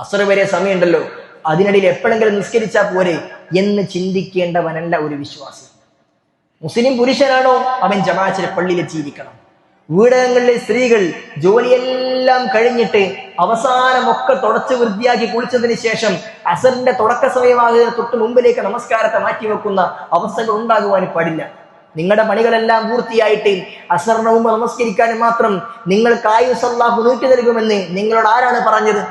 അസ്ർ വരെ സമയമുണ്ടല്ലോ, അതിനിടയിൽ എപ്പോഴെങ്കിലും നിസ്കരിച്ചാൽ പോരെ എന്ന് ചിന്തിക്കേണ്ടവനല്ല ഒരു വിശ്വാസി. മുസ്ലിം പുരുഷനാണോ അവൻ ജമാഅത്തിലെ പള്ളിയിലെത്തിയിരിക്കണം. വീടകങ്ങളിലെ സ്ത്രീകൾ ജോലിയെല്ലാം കഴിഞ്ഞിട്ട് അവസാനമൊക്കെ തുടച്ച് വൃത്തിയാക്കി കുളിച്ചതിന് ശേഷം അസറിന്റെ തുടക്ക സമയമാകുന്നതിന് തൊട്ട് മുമ്പിലേക്ക് നമസ്കാരത്തെ മാറ്റിവെക്കുന്ന അവസ്ഥകൾ ഉണ്ടാകുവാൻ പാടില്ല. നിങ്ങളുടെ പണികളെല്ലാം പൂർത്തിയായിട്ട് അസറിന് മുമ്പ് നമസ്കരിക്കാൻ മാത്രം നിങ്ങൾക്ക് ആയുസ് അല്ലാഹു നീട്ടി നൽകുമെന്ന് നിങ്ങളോട് ആരാണ് പറഞ്ഞത്?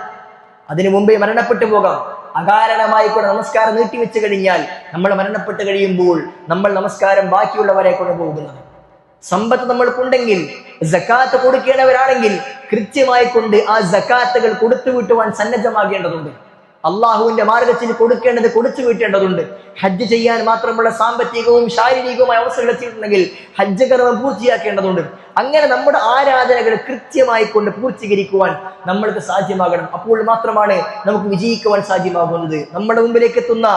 അതിനു മുമ്പേ മരണപ്പെട്ടു പോകാം. അകാരണമായി കൂടെ നമസ്കാരം നീട്ടിവെച്ച് കഴിഞ്ഞാൽ നമ്മൾ മരണപ്പെട്ട് കഴിയുമ്പോൾ നമ്മൾ നമസ്കാരം ബാക്കിയുള്ളവരെ കൊണ്ട് പോകുന്നത്. സമ്പത്ത് നമ്മൾക്കുണ്ടെങ്കിൽ, സക്കാത്ത് കൊടുക്കേണ്ടവരാണെങ്കിൽ കൃത്യമായി കൊണ്ട് ആ സക്കാത്തുകൾ കൊടുത്തു വീട്ടുവാൻ സന്നദ്ധമാകേണ്ടതുണ്ട്. അള്ളാഹുവിന്റെ മാർഗത്തിൽ കൊടുക്കേണ്ടത് കൊടുത്തു വീട്ടേണ്ടതുണ്ട്. ഹജ്ജ് ചെയ്യാൻ മാത്രമുള്ള സാമ്പത്തികവും ശാരീരികവുമായ അവസരങ്ങൾ എത്തിയിട്ടുണ്ടെങ്കിൽ ഹജ്ജ് കർമ്മം പൂർത്തിയാക്കേണ്ടതുണ്ട്. അങ്ങനെ നമ്മുടെ ആരാധനകൾ കൃത്യമായി കൊണ്ട് പൂർത്തീകരിക്കുവാൻ നമ്മൾക്ക് സാധ്യമാകണം. അപ്പോൾ മാത്രമാണ് നമുക്ക് വിജയിക്കുവാൻ സാധ്യമാകുന്നത്. നമ്മുടെ മുമ്പിലേക്ക് എത്തുന്ന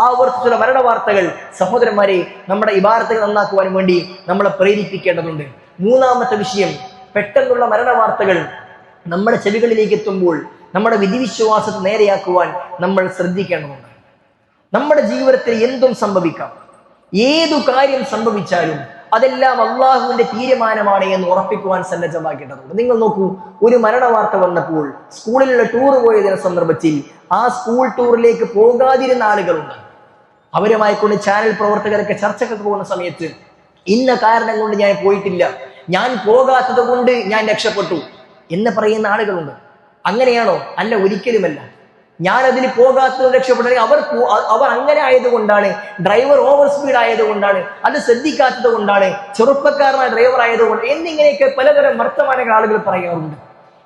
ആവർത്തിച്ചുള്ള മരണ വാർത്തകൾ സഹോദരന്മാരെ, നമ്മുടെ ഇബാദത്തുകൾ നന്നാക്കുവാൻ വേണ്ടി നമ്മളെ പ്രേരിപ്പിക്കേണ്ടതുണ്ട്. മൂന്നാമത്തെ വിഷയം, പെട്ടെന്നുള്ള മരണ വാർത്തകൾ നമ്മുടെ ചെവികളിലേക്ക് എത്തുമ്പോൾ നമ്മുടെ വിധിവിശ്വാസത്തെ നേരെയാക്കുവാൻ നമ്മൾ ശ്രദ്ധിക്കേണ്ടതുണ്ട്. നമ്മുടെ ജീവിതത്തിൽ എന്തും സംഭവിക്കാം. ഏതു കാര്യം സംഭവിച്ചാലും അതെല്ലാം അള്ളാഹുവിന്റെ തീരുമാനമാണ് എന്ന് ഉറപ്പിക്കുവാൻ സന്നദ്ധമാക്കേണ്ടതുണ്ട്. നിങ്ങൾ നോക്കൂ, ഒരു മരണ വാർത്ത വന്നപ്പോൾ സ്കൂളിലുള്ള ടൂർ പോയതിനെ സന്ദർഭത്തിൽ ആ സ്കൂൾ ടൂറിലേക്ക് പോകാതിരുന്ന ആളുകളുണ്ട്. അവരുമായി കൊണ്ട് ചാനൽ പ്രവർത്തകരൊക്കെ ചർച്ചയ്ക്ക് പോകുന്ന സമയത്ത് ഇന്ന കാരണം കൊണ്ട് ഞാൻ പോയിട്ടില്ല, ഞാൻ പോകാത്തത് കൊണ്ട് ഞാൻ രക്ഷപ്പെട്ടു എന്ന് പറയുന്ന ആളുകളുണ്ട്. അങ്ങനെയാണോ? അല്ല, ഒരിക്കലുമല്ല. ഞാൻ അതിന് പോകാത്തത് രക്ഷപ്പെട്ടത് അവർ അങ്ങനെ ആയതുകൊണ്ടാണ്, ഡ്രൈവർ ഓവർ സ്പീഡ് ആയതുകൊണ്ടാണ്, അത് ശ്രദ്ധിക്കാത്തത് കൊണ്ടാണ്, ചെറുപ്പക്കാരനായ ഡ്രൈവർ ആയതുകൊണ്ട് എന്നിങ്ങനെയൊക്കെ പലതരം വർത്തമാനങ്ങൾ ആളുകൾ പറയാറുണ്ട്.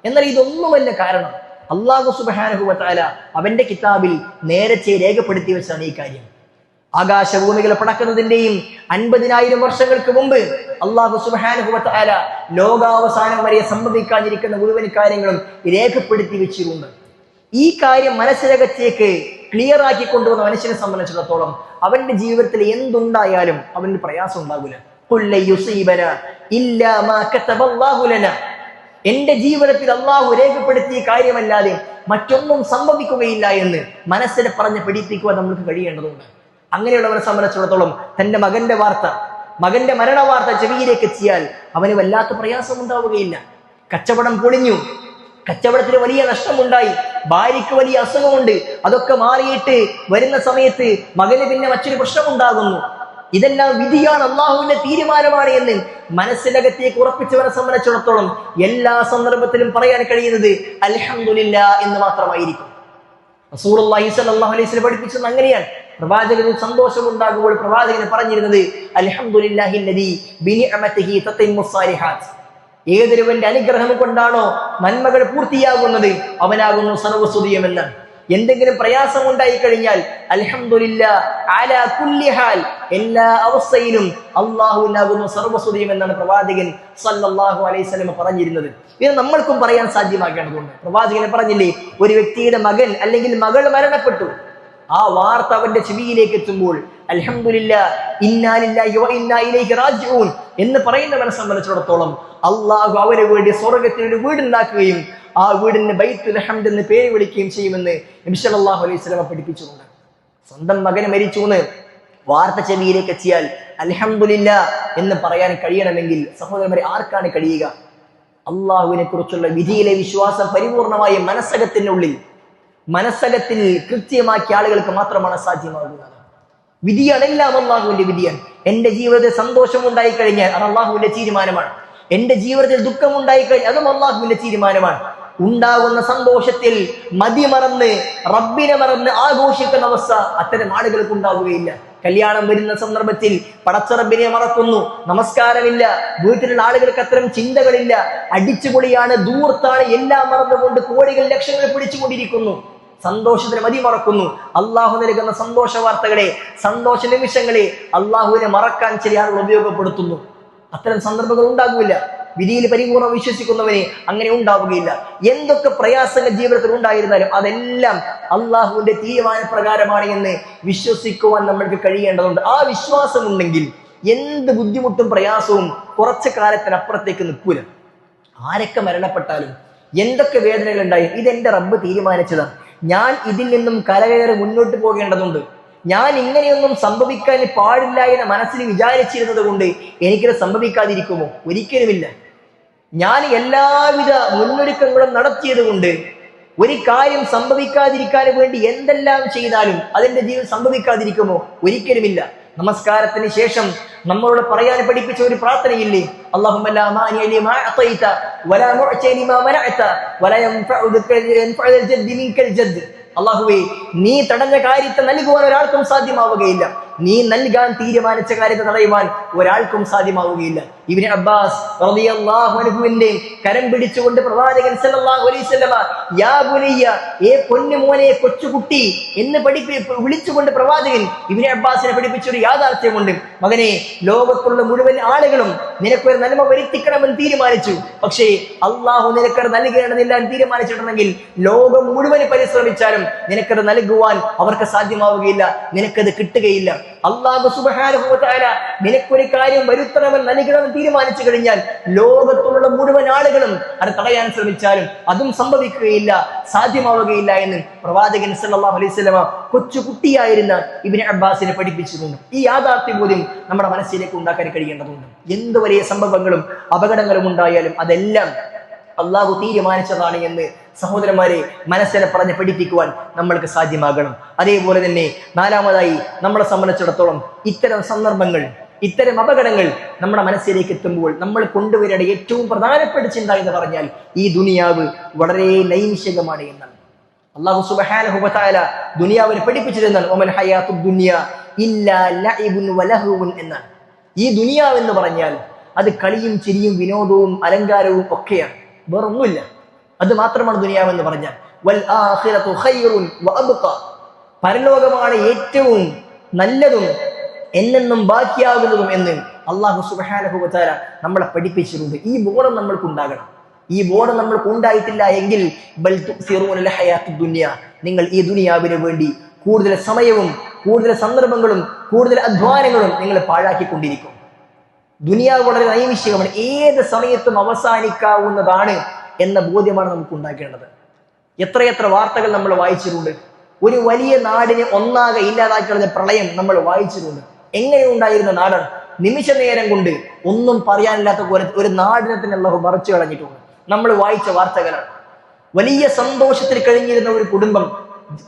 എന്നാൽ ഇതൊന്നുമല്ല കാരണം. അല്ലാഹു സുബ്ഹാനഹു വ തആല അവന്റെ കിതാബിൽ നേരത്തെ രേഖപ്പെടുത്തി വെച്ചാണ് ഈ കാര്യം. ആകാശഭൂമികൾ പടക്കുന്നതിന്റെയും 50,000 വർഷങ്ങൾക്ക് മുമ്പ് അല്ലാഹു സുബ്ഹാനഹു വ തആല ലോകാവസാനം വരെ സംഭവിക്കാനിരിക്കുന്ന മുഴുവൻ കാര്യങ്ങളും രേഖപ്പെടുത്തി വെച്ചിട്ടുണ്ട്. ഈ കാര്യം മനസ്സിനകത്തേക്ക് ക്ലിയർ ആക്കി കൊണ്ടുവന്ന മനുഷ്യനെ സംബന്ധിച്ചിടത്തോളം അവന്റെ ജീവിതത്തിൽ എന്തുണ്ടായാലും അവന് പ്രയാസം ഉണ്ടാകില്ല. എന്റെ ജീവിതത്തിൽ അള്ളാഹു മരേഖപ്പെടുത്തിയ കാര്യമല്ലാതെ മറ്റൊന്നും സംഭവിക്കുകയില്ല എന്ന് മനസ്സിനെ പറഞ്ഞ് പഠിപ്പിക്കുവാൻ നമുക്ക് കഴിയേണ്ടതുണ്ട്. അങ്ങനെയുള്ളവരെ സംബന്ധിച്ചിടത്തോളം തന്റെ മകന്റെ മരണ വാർത്ത ചെവിയിലേക്ക് എത്തിയാൽ അവന് വല്ലാത്ത പ്രയാസം ഉണ്ടാവുകയില്ല. കച്ചവടം പൊളിഞ്ഞു, കച്ചവടത്തിന് വലിയ നഷ്ടമുണ്ടായി, ഭാര്യയ്ക്ക് വലിയ അസുഖമുണ്ട്, അതൊക്കെ മാറിയിട്ട് വരുന്ന സമയത്ത് മകന് പിന്നെ മറ്റൊരു പ്രശ്നമുണ്ടാകുന്നു. ഇതെല്ലാം വിധിയാണ്, അള്ളാഹുവിന്റെ തീരുമാനമാണ് എന്ന് മനസ്സിനകത്തേക്ക് ഉറപ്പിച്ചവരെ സംബന്ധിച്ചിടത്തോളം എല്ലാ സന്ദർഭത്തിലും പറയാൻ കഴിയുന്നത് അൽഹംദുലില്ലാ എന്ന് മാത്രമായിരിക്കും. റസൂലുള്ളാഹി സ്വല്ലല്ലാഹു അലൈഹി വസല്ലം പഠിപ്പിച്ചത് അങ്ങനെയാണ്. പ്രവാചകന് സന്തോഷമുണ്ടാകുമ്പോൾ പ്രവാചകന് പറഞ്ഞിരുന്നത് അൽഹംദുലില്ലാഹില്ലദീ ബിനിഅമതിഹി തത്തിമ്മുസ് സാലിഹാത്ത്. ഏതൊരുവന്റെ അനുഗ്രഹം കൊണ്ടാണോ നന്മകൾ പൂർത്തിയാകുന്നത് അവനാകുന്നു സർവ്വസ്തുതിയുമെന്ന്. എന്തെങ്കിലും പ്രയാസം ഉണ്ടായി കഴിഞ്ഞാൽ അൽഹംദുലില്ലാ അലാ കുല്ലി ഹാൽ, എല്ലാ അവസ്ഥയിലും അല്ലാഹുവിനാകുന്നു സർവ്വസ്തുതിയും എന്നാണ് പ്രവാചകൻ സല്ലല്ലാഹു അലൈഹി വസല്ലം പറഞ്ഞിരുന്നത്. ഇത് നമ്മൾക്കും പറയാൻ സാധ്യമാക്കേണ്ടതുണ്ട്. പ്രവാചകനെ പറഞ്ഞില്ലേ, ഒരു വ്യക്തിയുടെ മകൻ അല്ലെങ്കിൽ മകൾ മരണപ്പെട്ടു, ആ വാർത്ത അവന്റെ ചെവിയിലേക്ക് എത്തുമ്പോൾ അൽഹംദുലില്ലാ ഇന്നാ ലില്ലാഹി വ ഇന്നാ ഇലൈഹി റാജിഊൻ എന്ന് പറയുന്നവരെ സംബന്ധിച്ചിടത്തോളം അള്ളാഹു അവന് വേണ്ടി സ്വർഗത്തിൽ ഒരു വീടുണ്ടാക്കുകയും ആ വീടിന് ബൈത്തുൽ ഹംദ് എന്ന് പേര് വിളിക്കുകയും ചെയ്യുമെന്ന് നബി സല്ലല്ലാഹു അലൈഹി വസല്ലം പഠിപ്പിച്ചിട്ടുണ്ട്. സ്വന്തം മകന് മരിച്ചു എന്ന് വാർത്ത ചെവിയിലേക്ക് എത്തിയാൽ അൽഹംദുലില്ലാ എന്ന് പറയാൻ കഴിയണമെങ്കിൽ സഹോദരന്മാരെ ആർക്കാണ് കഴിയുക? അള്ളാഹുവിനെ കുറിച്ചുള്ള വിധിയിലെ വിശ്വാസം പരിപൂർണമായ മനസ്സകത്തിൽ കൃത്യമാക്കിയ ആളുകൾക്ക് മാത്രമാണ് സാധ്യമാകുന്നത്. വിധിയാണ്, എല്ലാം അള്ളാഹുവിന്റെ വിധിയാണ്. എന്റെ ജീവിതത്തിൽ സന്തോഷം ഉണ്ടായി കഴിഞ്ഞാൽ അത് അള്ളാഹുവിന്റെ തീരുമാനമാണ്. എന്റെ ജീവിതത്തിൽ ദുഃഖമുണ്ടായി കഴിഞ്ഞാൽ അതും അള്ളാഹുവിന്റെ തീരുമാനമാണ്. ഉണ്ടാകുന്ന സന്തോഷത്തിൽ മതിമറന്ന് റബ്ബിനെ മറന്ന് ആഘോഷിക്കുന്ന അവസ്ഥ അത്തരം ആളുകൾക്ക് ഉണ്ടാവുകയില്ല. കല്യാണം വരുന്ന സന്ദർഭത്തിൽ പടച്ച റബ്ബിനെ മറക്കുന്നു, നമസ്കാരമില്ല, വീട്ടിലുള്ള ആളുകൾക്ക് അത്തരം ചിന്തകളില്ല, അടിച്ചുപൊളിയാണ്, ദൂർത്താണ്, എല്ലാം മറന്നുകൊണ്ട് കോടികൾ ലക്ഷങ്ങൾ പിടിച്ചുകൊണ്ടിരിക്കുന്നു. സന്തോഷത്തിന് മതി മറക്കുന്നു. അള്ളാഹു നൽകുന്ന സന്തോഷ വാർത്തകളെ, സന്തോഷ നിമിഷങ്ങളെ അള്ളാഹുവിനെ മറക്കാൻ ചില ആളുകൾ ഉപയോഗപ്പെടുത്തുന്നു. അത്തരം സന്ദർഭങ്ങൾ ഉണ്ടാകില്ല. വിധിയിൽ പരിപൂർണ്ണം വിശ്വസിക്കുന്നവനെ അങ്ങനെ ഉണ്ടാവുകയില്ല. എന്തൊക്കെ പ്രയാസങ്ങൾ ജീവിതത്തിൽ ഉണ്ടായിരുന്നാലും അതെല്ലാം അള്ളാഹുവിന്റെ തീരുമാന പ്രകാരമാണ് എന്ന് വിശ്വസിക്കുവാൻ നമ്മൾക്ക് കഴിയേണ്ടതുണ്ട്. ആ വിശ്വാസം ഉണ്ടെങ്കിൽ എന്ത് ബുദ്ധിമുട്ടും പ്രയാസവും കുറച്ചു കാലത്തിനപ്പുറത്തേക്ക് നിൽക്കൂല. ആരൊക്കെ മരണപ്പെട്ടാലും എന്തൊക്കെ വേദനകൾ ഉണ്ടായും ഇതെന്റെ റബ്ബ് തീരുമാനിച്ചതാണ്. ഞാൻ ഇതിൽ നിന്നും കരകയറി മുന്നോട്ട് പോകേണ്ടതുണ്ട്. ഞാൻ ഇങ്ങനെയൊന്നും സംഭവിക്കാൻ പാടില്ല എന്ന് മനസ്സിൽ വിചാരിച്ചിരുന്നത് കൊണ്ട് എനിക്കിത് സംഭവിക്കാതിരിക്കുമോ? ഒരിക്കലുമില്ല. ഞാൻ എല്ലാവിധ മുന്നൊരുക്കങ്ങളും നടത്തിയത് കൊണ്ട് ഒരു കാര്യം സംഭവിക്കാതിരിക്കാൻ വേണ്ടി എന്തെല്ലാം ചെയ്താലും അതിന്റെ ജീവിതം സംഭവിക്കാതിരിക്കുമോ? ഒരിക്കലുമില്ല. നമസ്കാരത്തിന് ശേഷം നമ്മളോട് പറയാൻ പഠിപ്പിച്ച ഒരു പ്രാർത്ഥനയില്ലേ? അല്ലാഹുമ്മ ലാ മാനിഅ ലിമാ അഅതൈത വലാ മുഅ്തി ലിമാ മനഅത വലാ യൻഫഉൽ ജദ്ദി മിൻകൽ ജദ്ദ്. അല്ലാഹുവേ, നീ തടഞ്ഞ കാര്യത്തെ നൽകുവാൻ ഒരാൾക്കും സാധ്യമാവുകയില്ല, നീ നൽകാൻ തീരുമാനിച്ച കാര്യത്തെ തടയുവാൻ ഒരാൾക്കും സാധ്യമാവുകയില്ല. ഇബ്നു അബ്ബാസ് റളിയല്ലാഹു അൻഹുവിന്റെ കരം പിടിച്ചുകൊണ്ട് പ്രവാചകൻ സല്ലല്ലാഹു അലൈഹി വസല്ലമ യാ ബുനയ്യ, ഏ പൊന്നുമോനെ, കൊച്ചുകുട്ടി എന്ന് വിളിച്ചുകൊണ്ട് പ്രവാചകൻ ഇബ്നു അബ്ബാസിനെ പഠിപ്പിച്ച ഒരു യാഥാർത്ഥ്യമുണ്ട്. മകനെ, ലോകത്തുള്ള മുഴുവൻ ആളുകളും നിനക്കൊരു നന്മ വരുത്തിക്കണമെന്ന് തീരുമാനിച്ചു, പക്ഷേ അള്ളാഹു നിനക്കത് നൽകേണ്ടതില്ല എന്ന് തീരുമാനിച്ചിട്ടുണ്ടെങ്കിൽ ലോകം മുഴുവൻ പരിശ്രമിച്ചാലും നിനക്കത് നൽകുവാൻ അവർക്ക് സാധ്യമാവുകയില്ല, നിനക്കത് കിട്ടുകയില്ല. അല്ലാഹു സുബ്ഹാനഹു വ തആല നിനക്കൊരു കാര്യം വരുത്തണമെന്ന് നൽകണമെന്ന് തീരുമാനിച്ചു കഴിഞ്ഞാൽ ലോകത്തുള്ള മുഴുവൻ ആളുകളും അത് തടയാൻ ശ്രമിച്ചാലും അതും സംഭവിക്കുകയില്ല, സാധ്യമാവുകയില്ല എന്ന് പ്രവാചകൻ സല്ലല്ലാഹു അലൈഹി വസല്ലമ കൊച്ചുകുട്ടിയായിരുന്ന ഇബ്നു അബ്ബാസിനെ പഠിപ്പിച്ചിട്ടുണ്ട്. ഈ യാഥാർത്ഥ്യ ബോധ്യം നമ്മുടെ മനസ്സിലേക്ക് ഉണ്ടാക്കാൻ കഴിയേണ്ടതുണ്ട്. എന്ത് വലിയ സംഭവങ്ങളും അപകടങ്ങളും ഉണ്ടായാലും അതെല്ലാം അള്ളാഹു തീരുമാനിച്ചതാണ് എന്ന് സഹോദരന്മാരെ മനസ്സിനെ പറഞ്ഞ് പഠിപ്പിക്കുവാൻ നമ്മൾക്ക് സാധ്യമാകണം. അതേപോലെ തന്നെ നാലാമതായി നമ്മളെ സംബന്ധിച്ചിടത്തോളം ഇത്തരം സന്ദർഭങ്ങൾ, ഇത്തരം അപകടങ്ങൾ നമ്മുടെ മനസ്സിലേക്ക് എത്തുമ്പോൾ നമ്മൾ കൊണ്ടുവരേണ്ട ഏറ്റവും പ്രധാനപ്പെട്ട ചിന്ത എന്ന് പറഞ്ഞാൽ ഈ ദുനിയാവ് വളരെ നൈമിഷികമാണ് എന്നാണ്. അല്ലാഹു സുബ്ഹാനഹു വ തആല ദുനിയാവിനെ പഠിപ്പിച്ചിരുന്നാണ് വമൽ ഹയാത്തുദ് ദുനിയ ഇല്ലാ ലഇബുൻ വലഹുൻ എന്നാണ്. ഈ ദുനിയാവ് എന്ന് പറഞ്ഞാൽ അത് കളിയും ചിരിയും വിനോദവും അലങ്കാരവും ഒക്കെയാണ്, വേറൊന്നുമില്ല. അത് മാത്രമാണ് ദുനിയാവ് എന്ന് പറഞ്ഞാൽ. വൽ ആഖിറതു ഖൈറുൻ വഅബ്ഖ, പരലോകമാണ് ഏറ്റവും നല്ലതും എന്നെന്നും ബാക്കിയാകുന്നതും എന്ന് അല്ലാഹു സുബ്ഹാനഹു വ തആല നമ്മളെ പഠിപ്പിച്ചിട്ടുണ്ട്. ഈ ബോധം നമ്മൾക്ക് ഉണ്ടാകണം. ഈ ബോധം നമ്മൾക്ക് ഉണ്ടായിട്ടില്ല എങ്കിൽ ബൽ തുസിറൂനൽ ഹയാത്തുദ് ദുനിയ, നിങ്ങൾ ഈ ദുനിയാവിന് വേണ്ടി കൂടുതൽ സമയവും കൂടുതൽ സന്ദർഭങ്ങളും കൂടുതൽ അധ്വാനങ്ങളും നിങ്ങൾ പാഴാക്കിക്കൊണ്ടിരിക്കും. ദുനിയാവ് വളരെ നൈമിഷികമാണ്, ഏത് സമയത്തും അവസാനിക്കാവുന്നതാണ് എന്ന ബോധ്യമാണ് നമുക്ക് ഉണ്ടാക്കേണ്ടത്. എത്രയെത്ര വാർത്തകൾ നമ്മൾ വായിച്ചിട്ടുണ്ട്. ഒരു വലിയ നാടിനെ ഒന്നാകെ ഇല്ലാതാക്കിയുള്ള പ്രളയം നമ്മൾ വായിച്ചിട്ടുണ്ട്. എങ്ങനെ ഉണ്ടായിരുന്ന നാടാണ്, നിമിഷ നേരം കൊണ്ട് ഒന്നും പറയാനില്ലാത്ത പോലെ ഒരു നാടിനെ തന്നെ അല്ലാഹു മറച്ചു കളഞ്ഞിട്ടുണ്ട്. നമ്മൾ വായിച്ച വാർത്തകളാണ്. വലിയ സന്തോഷത്തിൽ കഴിഞ്ഞിരുന്ന ഒരു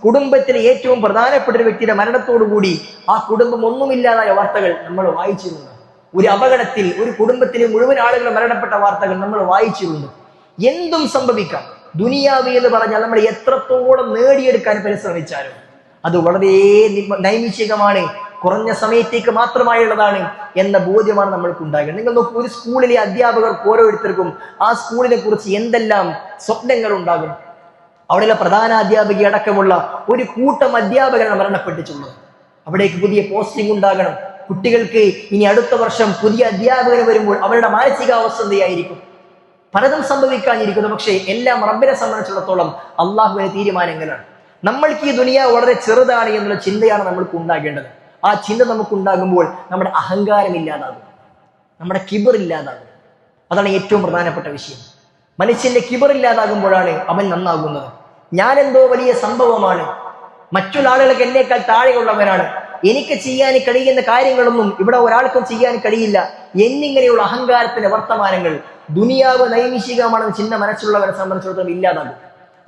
കുടുംബത്തിലെ ഏറ്റവും പ്രധാനപ്പെട്ട ഒരു വ്യക്തിയുടെ മരണത്തോടുകൂടി ആ കുടുംബം ഒന്നുമില്ലാതായ വാർത്തകൾ നമ്മൾ വായിച്ചിട്ടുണ്ട്. ഒരു അപകടത്തിൽ ഒരു കുടുംബത്തിലെ മുഴുവൻ ആളുകൾ മരണപ്പെട്ട വാർത്തകൾ നമ്മൾ വായിച്ചിട്ടുണ്ട്. എന്തും സംഭവിക്കാം. ദുനിയാവ് എന്ന് പറഞ്ഞാൽ നമ്മൾ എത്രത്തോളം നേടിയെടുക്കാൻ പരിശ്രമിച്ചാലും അത് വളരെ നൈമിഷികമാണ്, കുറഞ്ഞ സമയത്തേക്ക് മാത്രമായുള്ളതാണ് എന്ന ബോധ്യമാണ് നമ്മൾക്ക് ഉണ്ടാകുന്നത്. നിങ്ങൾ നോക്കൂ, ഒരു സ്കൂളിലെ അധ്യാപകർക്ക് ഓരോരുത്തർക്കും ആ സ്കൂളിനെ കുറിച്ച് എന്തെല്ലാം സ്വപ്നങ്ങൾ ഉണ്ടാകും. അവിടെയുള്ള പ്രധാന അധ്യാപിക അടക്കമുള്ള ഒരു കൂട്ടം അധ്യാപകരാണ് മരണപ്പെട്ടിട്ടുള്ളത്. അവിടേക്ക് പുതിയ പോസ്റ്റിംഗ് ഉണ്ടാകണം. കുട്ടികൾക്ക് ഇനി അടുത്ത വർഷം പുതിയ അധ്യാപകർ വരുമ്പോൾ അവരുടെ മാനസികാവസ്ഥ എന്തായിരിക്കും? പലതും സംഭവിക്കാനിരിക്കുന്നു. പക്ഷേ എല്ലാം റബ്ബിനെ സംബന്ധിച്ചിടത്തോളം അള്ളാഹുവിന്റെ തീരുമാനങ്ങളാണ്. നമ്മൾക്ക് ഈ ദുനിയാവ് വളരെ ചെറുതാണ് എന്നുള്ള ചിന്തയാണ് നമ്മൾക്ക് ഉണ്ടാകേണ്ടത്. ആ ചിന്ത നമുക്കുണ്ടാകുമ്പോൾ നമ്മുടെ അഹങ്കാരം ഇല്ലാതാകും, നമ്മുടെ കിബർ ഇല്ലാതാകും. അതാണ് ഏറ്റവും പ്രധാനപ്പെട്ട വിഷയം. മനുഷ്യന്റെ കിബർ ഇല്ലാതാകുമ്പോഴാണ് അവൻ നന്നാകുന്നത്. ഞാൻ എന്തോ വലിയ സംഭവമാണ്, മറ്റുള്ള ആളുകൾക്ക് എന്നേക്കാൾ താഴെയുള്ളവനാണ്, എനിക്ക് ചെയ്യാൻ കഴിയുന്ന കാര്യങ്ങളൊന്നും ഇവിടെ ഒരാൾക്കും ചെയ്യാൻ കഴിയില്ല എന്നിങ്ങനെയുള്ള അഹങ്കാരത്തിന്റെ വർത്തമാനങ്ങൾ ദുനിയാവ് നൈമിഷികമാണെന്ന് ചിന്ത മനസ്സിലുള്ളവരെ സംബന്ധിച്ചിടത്തോളം ഇല്ലാതാകും.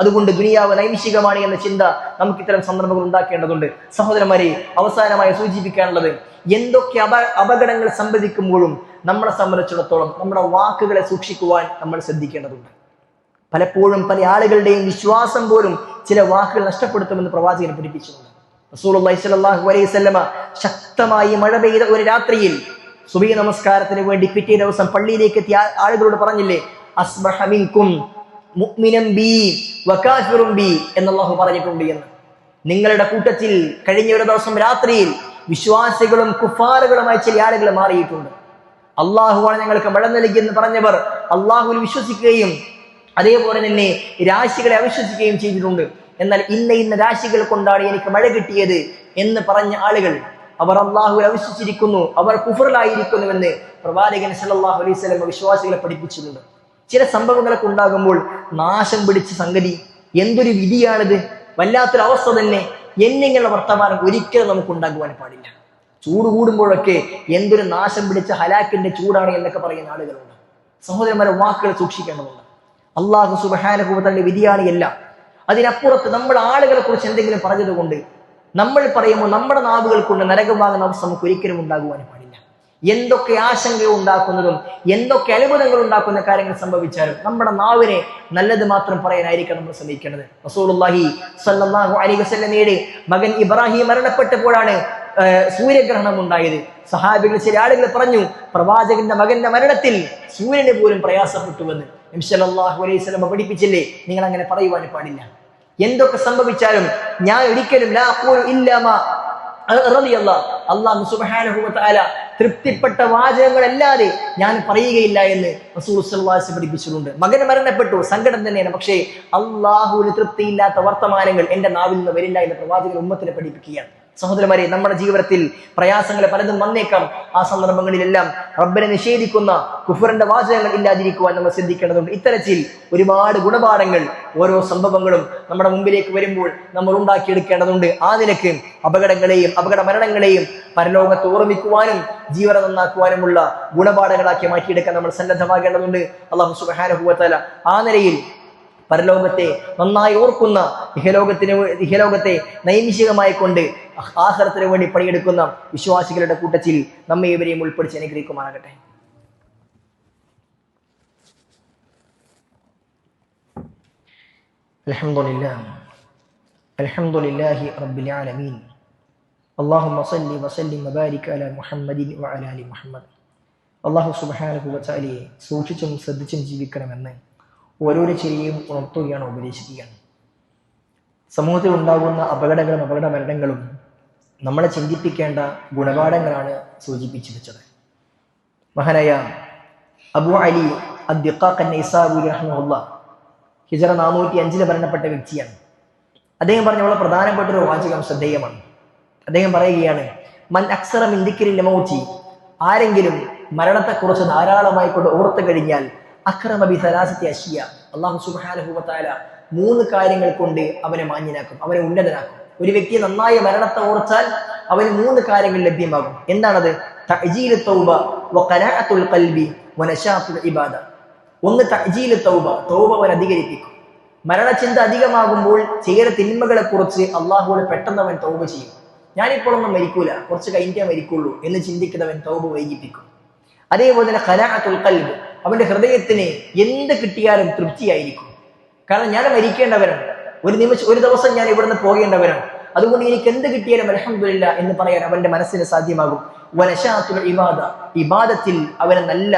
അതുകൊണ്ട് ദുനിയാവ് നൈമിഷികമാണ് എന്ന ചിന്ത നമുക്ക് ഇത്തരം സന്ദർഭങ്ങൾ ഉണ്ടാക്കേണ്ടതുണ്ട്. സഹോദരന്മാരെ, അവസാനമായി സൂചിപ്പിക്കാനുള്ളത്, എന്തൊക്കെ അപകടങ്ങൾ സംഭവിക്കുമ്പോഴും നമ്മളെ സംബന്ധിച്ചിടത്തോളം നമ്മുടെ വാക്കുകളെ സൂക്ഷിക്കുവാൻ നമ്മൾ ശ്രദ്ധിക്കേണ്ടതുണ്ട്. പലപ്പോഴും പല ആളുകളുടെയും വിശ്വാസം പോലും ചില വാക്കുകൾ നഷ്ടപ്പെടുത്തുമെന്ന് പ്രവാചകൻ പഠിപ്പിച്ചിട്ടുണ്ട്. റസൂലുള്ളാഹി സ്വല്ലല്ലാഹു അലൈഹി വസല്ലമ ശക്തമായി മഴ പെയ്ത ഒരു രാത്രിയിൽ സുബഹി നമസ്കാരത്തിന് വേണ്ടി പിറ്റേ ദിവസം പള്ളിയിലേക്ക് എത്തിയ ആളുകളോട് പറഞ്ഞില്ലേ, അസ്ബഹ മിൻകും മുഅ്മിനൻ ബി വകാഫിറുൻ ബി എന്നല്ലാഹു പറഞ്ഞിട്ടുണ്ട് എന്ന്. നിങ്ങളുടെ കൂട്ടത്തിൽ കഴിഞ്ഞ ഒരു ദിവസം രാത്രിയിൽ വിശ്വാസികളും കുഫാറുകളുമായി ചില ആളുകൾ മാറിയിട്ടുണ്ട്. അള്ളാഹുവാണ് ഞങ്ങൾക്ക് മഴ നൽകിയെന്ന് പറഞ്ഞവർ അള്ളാഹുവിൽ വിശ്വസിക്കുകയും അതേപോലെ തന്നെ രാശികളെ അവിശ്വസിക്കുകയും ചെയ്തിട്ടുണ്ട്. എന്നാൽ ഇന്ന രാശികൾ കൊണ്ടാണ് എനിക്ക് മഴ കിട്ടിയത് എന്ന് പറഞ്ഞ ആളുകൾ അവർ അള്ളാഹുവിൽ അവിശ്വസിച്ചിരിക്കുന്നു, അവർ കുഫറിലായിരിക്കുന്നുവെന്ന് പ്രവാചകൻ സല്ലല്ലാഹു അലൈഹി വസല്ലം വിശ്വാസികളെ പഠിപ്പിച്ചിട്ടുണ്ട്. ചില സംഭവങ്ങളൊക്കെ ഉണ്ടാകുമ്പോൾ നാശം പിടിച്ച സംഗതി, എന്തൊരു വിധിയാണിത്, വല്ലാത്തൊരു അവസ്ഥ തന്നെ എന്നിങ്ങനെയുള്ള വർത്തമാനം ഒരിക്കലും നമുക്ക് ഉണ്ടാകുവാൻ പാടില്ല. ചൂട് കൂടുമ്പോഴൊക്കെ എന്തൊരു നാശം പിടിച്ച ഹലാക്കിന്റെ ചൂടാണ് എന്നൊക്കെ പറയുന്ന ആളുകളുണ്ട്. സഹോദരന്മാരെ, വാക്കുകൾ സൂക്ഷിക്കേണ്ടതുണ്ട്. അള്ളാഹു സുബ്ഹാനഹു വ തആലയുടെ വിധിയാണ് എല്ലാം. അതിനപ്പുറത്ത് നമ്മൾ ആളുകളെ കുറിച്ച് എന്തെങ്കിലും പറഞ്ഞതുകൊണ്ട് നമ്മൾ പറയുമ്പോൾ നമ്മുടെ നാവുകൾ കൊണ്ട് നരകം വാങ്ങുന്ന അവസ്ഥ നമുക്ക് ഒരിക്കലും ഉണ്ടാകുവാൻ പാടില്ല. എന്തൊക്കെ ആശങ്ക ഉണ്ടാക്കുന്നതും എന്തൊക്കെ അത്ഭുതങ്ങൾ ഉണ്ടാക്കുന്ന കാര്യങ്ങൾ സംഭവിച്ചാലും നമ്മുടെ നാവിനെ നല്ലത് മാത്രം പറയാനായിരിക്കും നമ്മൾ ശ്രമിക്കേണ്ടത്. റസൂലുള്ളാഹി സ്വല്ലല്ലാഹു അലൈഹി വസല്ലമയുടെ മകൻ ഇബ്രാഹിം മരണപ്പെട്ടപ്പോഴാണ് സൂര്യഗ്രഹണം ഉണ്ടായത്. സഹാബികൾ ചില ആളുകൾ പറഞ്ഞു, പ്രവാചകന്റെ മകന്റെ മരണത്തിൽ സൂര്യന് പോലും പ്രയാസപ്പെട്ടുവെന്ന്. നബി സല്ലല്ലാഹു അലൈഹി വസല്ലം പഠിപ്പിച്ചില്ലേ, നിങ്ങൾ അങ്ങനെ പറയുവാൻ പാടില്ല. എന്തൊക്കെ സംഭവിച്ചാലും ഞാൻ ഒരിക്കലും അല്ലാഹു സുബ്ഹാനഹു വ തആല തൃപ്തിപ്പെട്ട വാചകങ്ങളല്ലാതെ ഞാൻ പറയുകയില്ല എന്ന് റസൂൽ സ്വല്ലല്ലാഹു അലൈഹി വസല്ലം പഠിപ്പിച്ചിട്ടുണ്ട്. മകൻ മരണപ്പെട്ടു, സങ്കടം തന്നെയാണ്, പക്ഷേ അള്ളാഹുവിന് തൃപ്തിയില്ലാത്ത വർത്തമാനങ്ങൾ എന്റെ നാവിൽ നിന്ന് വരില്ല എന്ന് പ്രവാചകൻ ഉമ്മത്തിനെ പഠിപ്പിക്കുകയാണ്. സഹോദരന്മാരെ, നമ്മുടെ ജീവിതത്തിൽ പ്രയാസങ്ങൾ പലതും വന്നേക്കാം. ആ സന്ദർഭങ്ങളിലെല്ലാം റബ്ബിനെ നിഷേധിക്കുന്ന കുഫറിന്റെ വാചകങ്ങൾ ഇല്ലാതിരിക്കുവാൻ നമ്മൾ ശ്രദ്ധിക്കേണ്ടതുണ്ട്. ഇത്തരത്തിൽ ഒരുപാട് ഗുണപാഠങ്ങൾ ഓരോ സംഭവങ്ങളും നമ്മുടെ മുമ്പിലേക്ക് വരുമ്പോൾ നമ്മൾ ഉണ്ടാക്കിയെടുക്കേണ്ടതുണ്ട്. ആ നിലക്ക് അപകടങ്ങളെയും അപകട മരണങ്ങളെയും പരലോകത്ത് ഓർമ്മിക്കുവാനും ജീവിതം നന്നാക്കുവാനുമുള്ള ഗുണപാഠങ്ങളാക്കി മാറ്റിയെടുക്കാൻ നമ്മൾ സന്നദ്ധമാകേണ്ടതുണ്ട്. അല്ലാഹു സുബ്ഹാനഹു വ തആല ആ നിലയിൽ പരലോകത്തെ നന്നായി ഓർക്കുന്ന ഇഹലോകത്തെ നൈമിഷികമായി കൊണ്ട് ആഖിറത്തിന് വേണ്ടി പണിയെടുക്കുന്ന വിശ്വാസികളുടെ കൂട്ടത്തിൽ നമ്മെ ഇവരെയും ഉൾപ്പെടുത്തി അനുഗ്രഹിക്കുമാറാകട്ടെ. അൽഹംദുലില്ലാഹി റബ്ബിൽ ആലമീൻ. അല്ലാഹുമ്മ സല്ലി വസല്ലിം വബാരിക് അലാ മുഹമ്മദിൻ വഅലാ ആലി മുഹമ്മദ്. അല്ലാഹു സുബ്ഹാനഹു വ തആലയെ സൂക്ഷിച്ചും ശ്രദ്ധിച്ചും ജീവിക്കണമെന്ന് ഓരോരോ ചെറിയും ഉണർത്തുകയാണ്, ഉപദേശിക്കുകയാണ്. സമൂഹത്തിൽ ഉണ്ടാകുന്ന അപകടങ്ങളും അപകട മരണങ്ങളും നമ്മളെ ചിന്തിപ്പിക്കേണ്ട ഗുണപാഠങ്ങളാണ് സൂചിപ്പിച്ചു വെച്ചത്. മഹാനായ അബൂ അലി അദ്ദിഖാഖ് അൻ-നൈസാബൂരി റഹിമഹുല്ലാഹ് ഹിജ്റ 405 മരണപ്പെട്ട വ്യക്തിയാണ്. അദ്ദേഹം പറഞ്ഞ വളരെ പ്രധാനപ്പെട്ട ഒരു വാചകം ശ്രദ്ധേയമാണ്. അദ്ദേഹം പറയുകയാണ്, മൻ അക്സറ മിൻ ദിക്രിൽ മൗതി, ആരെങ്കിലും മരണത്തെക്കുറിച്ച് ധാരാളമായി കൊണ്ട് ഓർത്തു കഴിഞ്ഞാൽ അക്രമ ബി സലാസത്തി അശ്യ, അല്ലാഹു സുബ്ഹാനഹു വ തആല 3 കാര്യങ്ങൾ കൊണ്ട് അവനെ മാന്യനാക്കും, അവനെ ഉന്നതനാക്കും. ഒരു വ്യക്തി നന്നായി മരണത്തെ ഓർത്താൽ അവന് 3 കാര്യങ്ങൾ ലഭ്യമാകും. എന്താണത്? തഅജീലു തൗബ വ ഖനാഅത്തുൽ ഖൽബി വ നശാത്തുൽ ഇബാദ. ഒന്ന് തഅജീലു തൗബ, തൗബ അവൻ അധികരിപ്പിക്കും. മരണചിന്ത അധികമാകുമ്പോൾ ചെയ്ത തിന്മകളെ കുറിച്ച് അള്ളാഹുവോട് പെട്ടെന്ന് അവൻ തൗബ ചെയ്യും. ഞാനിപ്പോഴൊന്നും മരിക്കൂല, കുറച്ച് കഴിഞ്ഞേ മരിക്കുള്ളൂ എന്ന് ചിന്തിക്കുന്നവൻ തൗബ വൈകിപ്പിക്കും. അതേപോലെ തന്നെ ഖനാഅത്തുൽ ഖൽബ്, അവന്റെ ഹൃദയത്തിന് എന്ത് കിട്ടിയാലും തൃപ്തിയായിരിക്കും. കാരണം ഞാൻ മരിക്കേണ്ടവരാണ്, ഒരു ദിവസം ഞാൻ ഇവിടുന്ന് പോകേണ്ടവരാണ്, അതുകൊണ്ട് എനിക്ക് എന്ത് കിട്ടിയാലും അൽഹംദുലില്ലാ എന്ന് പറയാൻ അവന്റെ മനസ്സിന് സാധ്യമാകും. വനശാത്തുൽ ഇബാദ, ഇബാദത്തിൽ അവന് നല്ല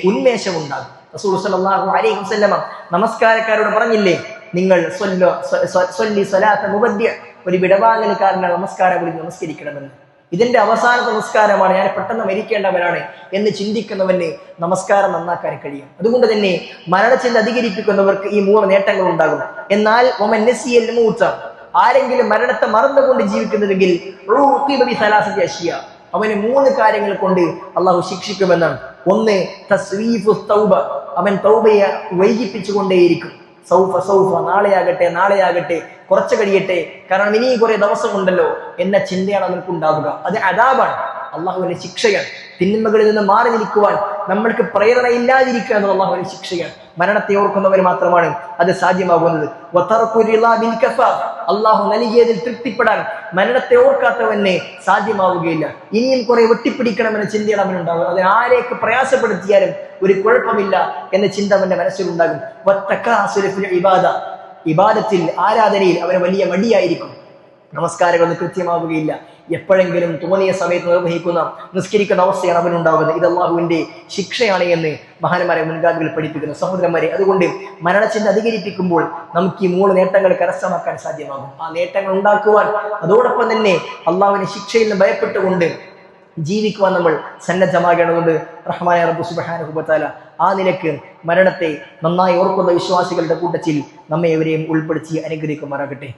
ഉന്മേഷം ഉണ്ടാകും. റസൂൽ സ്വല്ലല്ലാഹു അലൈഹി വസല്ലം നമസ്കാരക്കാരോട് പറഞ്ഞില്ലേ, നിങ്ങൾ ഒരു വിടവാങ്ങലുകാരന്റെ നമസ്കാരം വിളിച്ച് നമസ്കരിക്കണമെന്ന്. ഇതിന്റെ അവസാന നമസ്കാരമാണ്, ഞാൻ പെട്ടെന്ന് മരിക്കേണ്ടവരാണ് എന്ന് ചിന്തിക്കുന്നവന് നമസ്കാരം നന്നാക്കാൻ കഴിയും. അതുകൊണ്ട് തന്നെ മരണചിന്ത അധികരിപ്പിക്കുന്നവർക്ക് ഈ 3 നേട്ടങ്ങൾ ഉണ്ടാകും. എന്നാൽ ആരെങ്കിലും മരണത്തെ മറന്നുകൊണ്ട് ജീവിക്കുന്നതെങ്കിൽ അവന് 3 കാര്യങ്ങൾ കൊണ്ട് അള്ളാഹു ശിക്ഷിക്കുമെന്നാണ്. ഒന്ന്, തസ്വീഫു തൗബ, അവൻ തൗബയെ വൈകിപ്പിച്ചുകൊണ്ടേയിരിക്കും. സൗഫ, നാളെയാകട്ടെ, കുറച്ച് കഴിയട്ടെ, കാരണം ഇനി കുറെ ദിവസമുണ്ടല്ലോ എന്ന ചിന്തയാണ് അവർക്ക് ഉണ്ടാവുക. അത് അദാബാണ്, അള്ളാഹുവിന്റെ ശിക്ഷയാണ്. തിന്മകളിൽ നിന്ന് മാറി നിൽക്കുവാൻ നമ്മൾക്ക് പ്രേരണ ഇല്ലാതിരിക്കുക എന്നത് അള്ളാഹുവിന്റെ ശിക്ഷയാണ്. മരണത്തെ ഓർക്കുന്നവർ മാത്രമാണ് അത് സാധ്യമാകുന്നത്. അള്ളാഹു നൽകിയതിൽ തൃപ്തിപ്പെടാൻ മരണത്തെ ഓർക്കാത്തവനെ സാധ്യമാവുകയില്ല. ഇനിയും കുറെ വെട്ടിപ്പിടിക്കണമെന്ന ചിന്തയാണ് അവനുണ്ടാകും. അത് ആരേക്ക് പ്രയാസപ്പെടുത്തിയാലും ഒരു കുഴപ്പമില്ല എന്ന ചിന്ത അവന്റെ മനസ്സിലുണ്ടാകും. ഇബാദത്തിൽ, ആരാധനയിൽ അവന് വലിയ മടിയായിരിക്കും. നമസ്കാരങ്ങളൊന്നും കൃത്യമാവുകയില്ല. എപ്പോഴെങ്കിലും തോന്നിയ സമയത്ത് നിസ്കരിക്കുന്ന അവസ്ഥയാണ് അവനുണ്ടാവുന്നത്. ഇത് അള്ളാഹുവിന്റെ ശിക്ഷയാണ് എന്ന് മഹാന്മാരെ മുൻഗാമികൾ പഠിപ്പിക്കുന്നു. സഹോദരന്മാരെ, അതുകൊണ്ട് മരണചിന്ത അധികരിപ്പിക്കുമ്പോൾ നമുക്ക് ഈ 3 നേട്ടങ്ങൾ കരസ്ഥമാക്കാൻ സാധ്യമാകും. ആ നേട്ടങ്ങൾ ഉണ്ടാക്കുവാൻ അതോടൊപ്പം തന്നെ അള്ളാഹുവിന്റെ ശിക്ഷയിൽ നിന്ന് ഭയപ്പെട്ടുകൊണ്ട് ജീവിക്കുവാൻ നമ്മൾ സന്നദ്ധമാകേണ്ടതുണ്ട്. റഹ്മാനായ റബ്ബ് സുബ്ഹാനഹു വ തആല ആ നിലക്ക് മരണത്തെ നന്നായി ഓർക്കുന്ന വിശ്വാസികളുടെ കൂട്ടത്തിൽ നമ്മെ എവരെയും ഉൾപ്പെടുത്തി അനുഗ്രഹിക്കുമാറാകട്ടെ.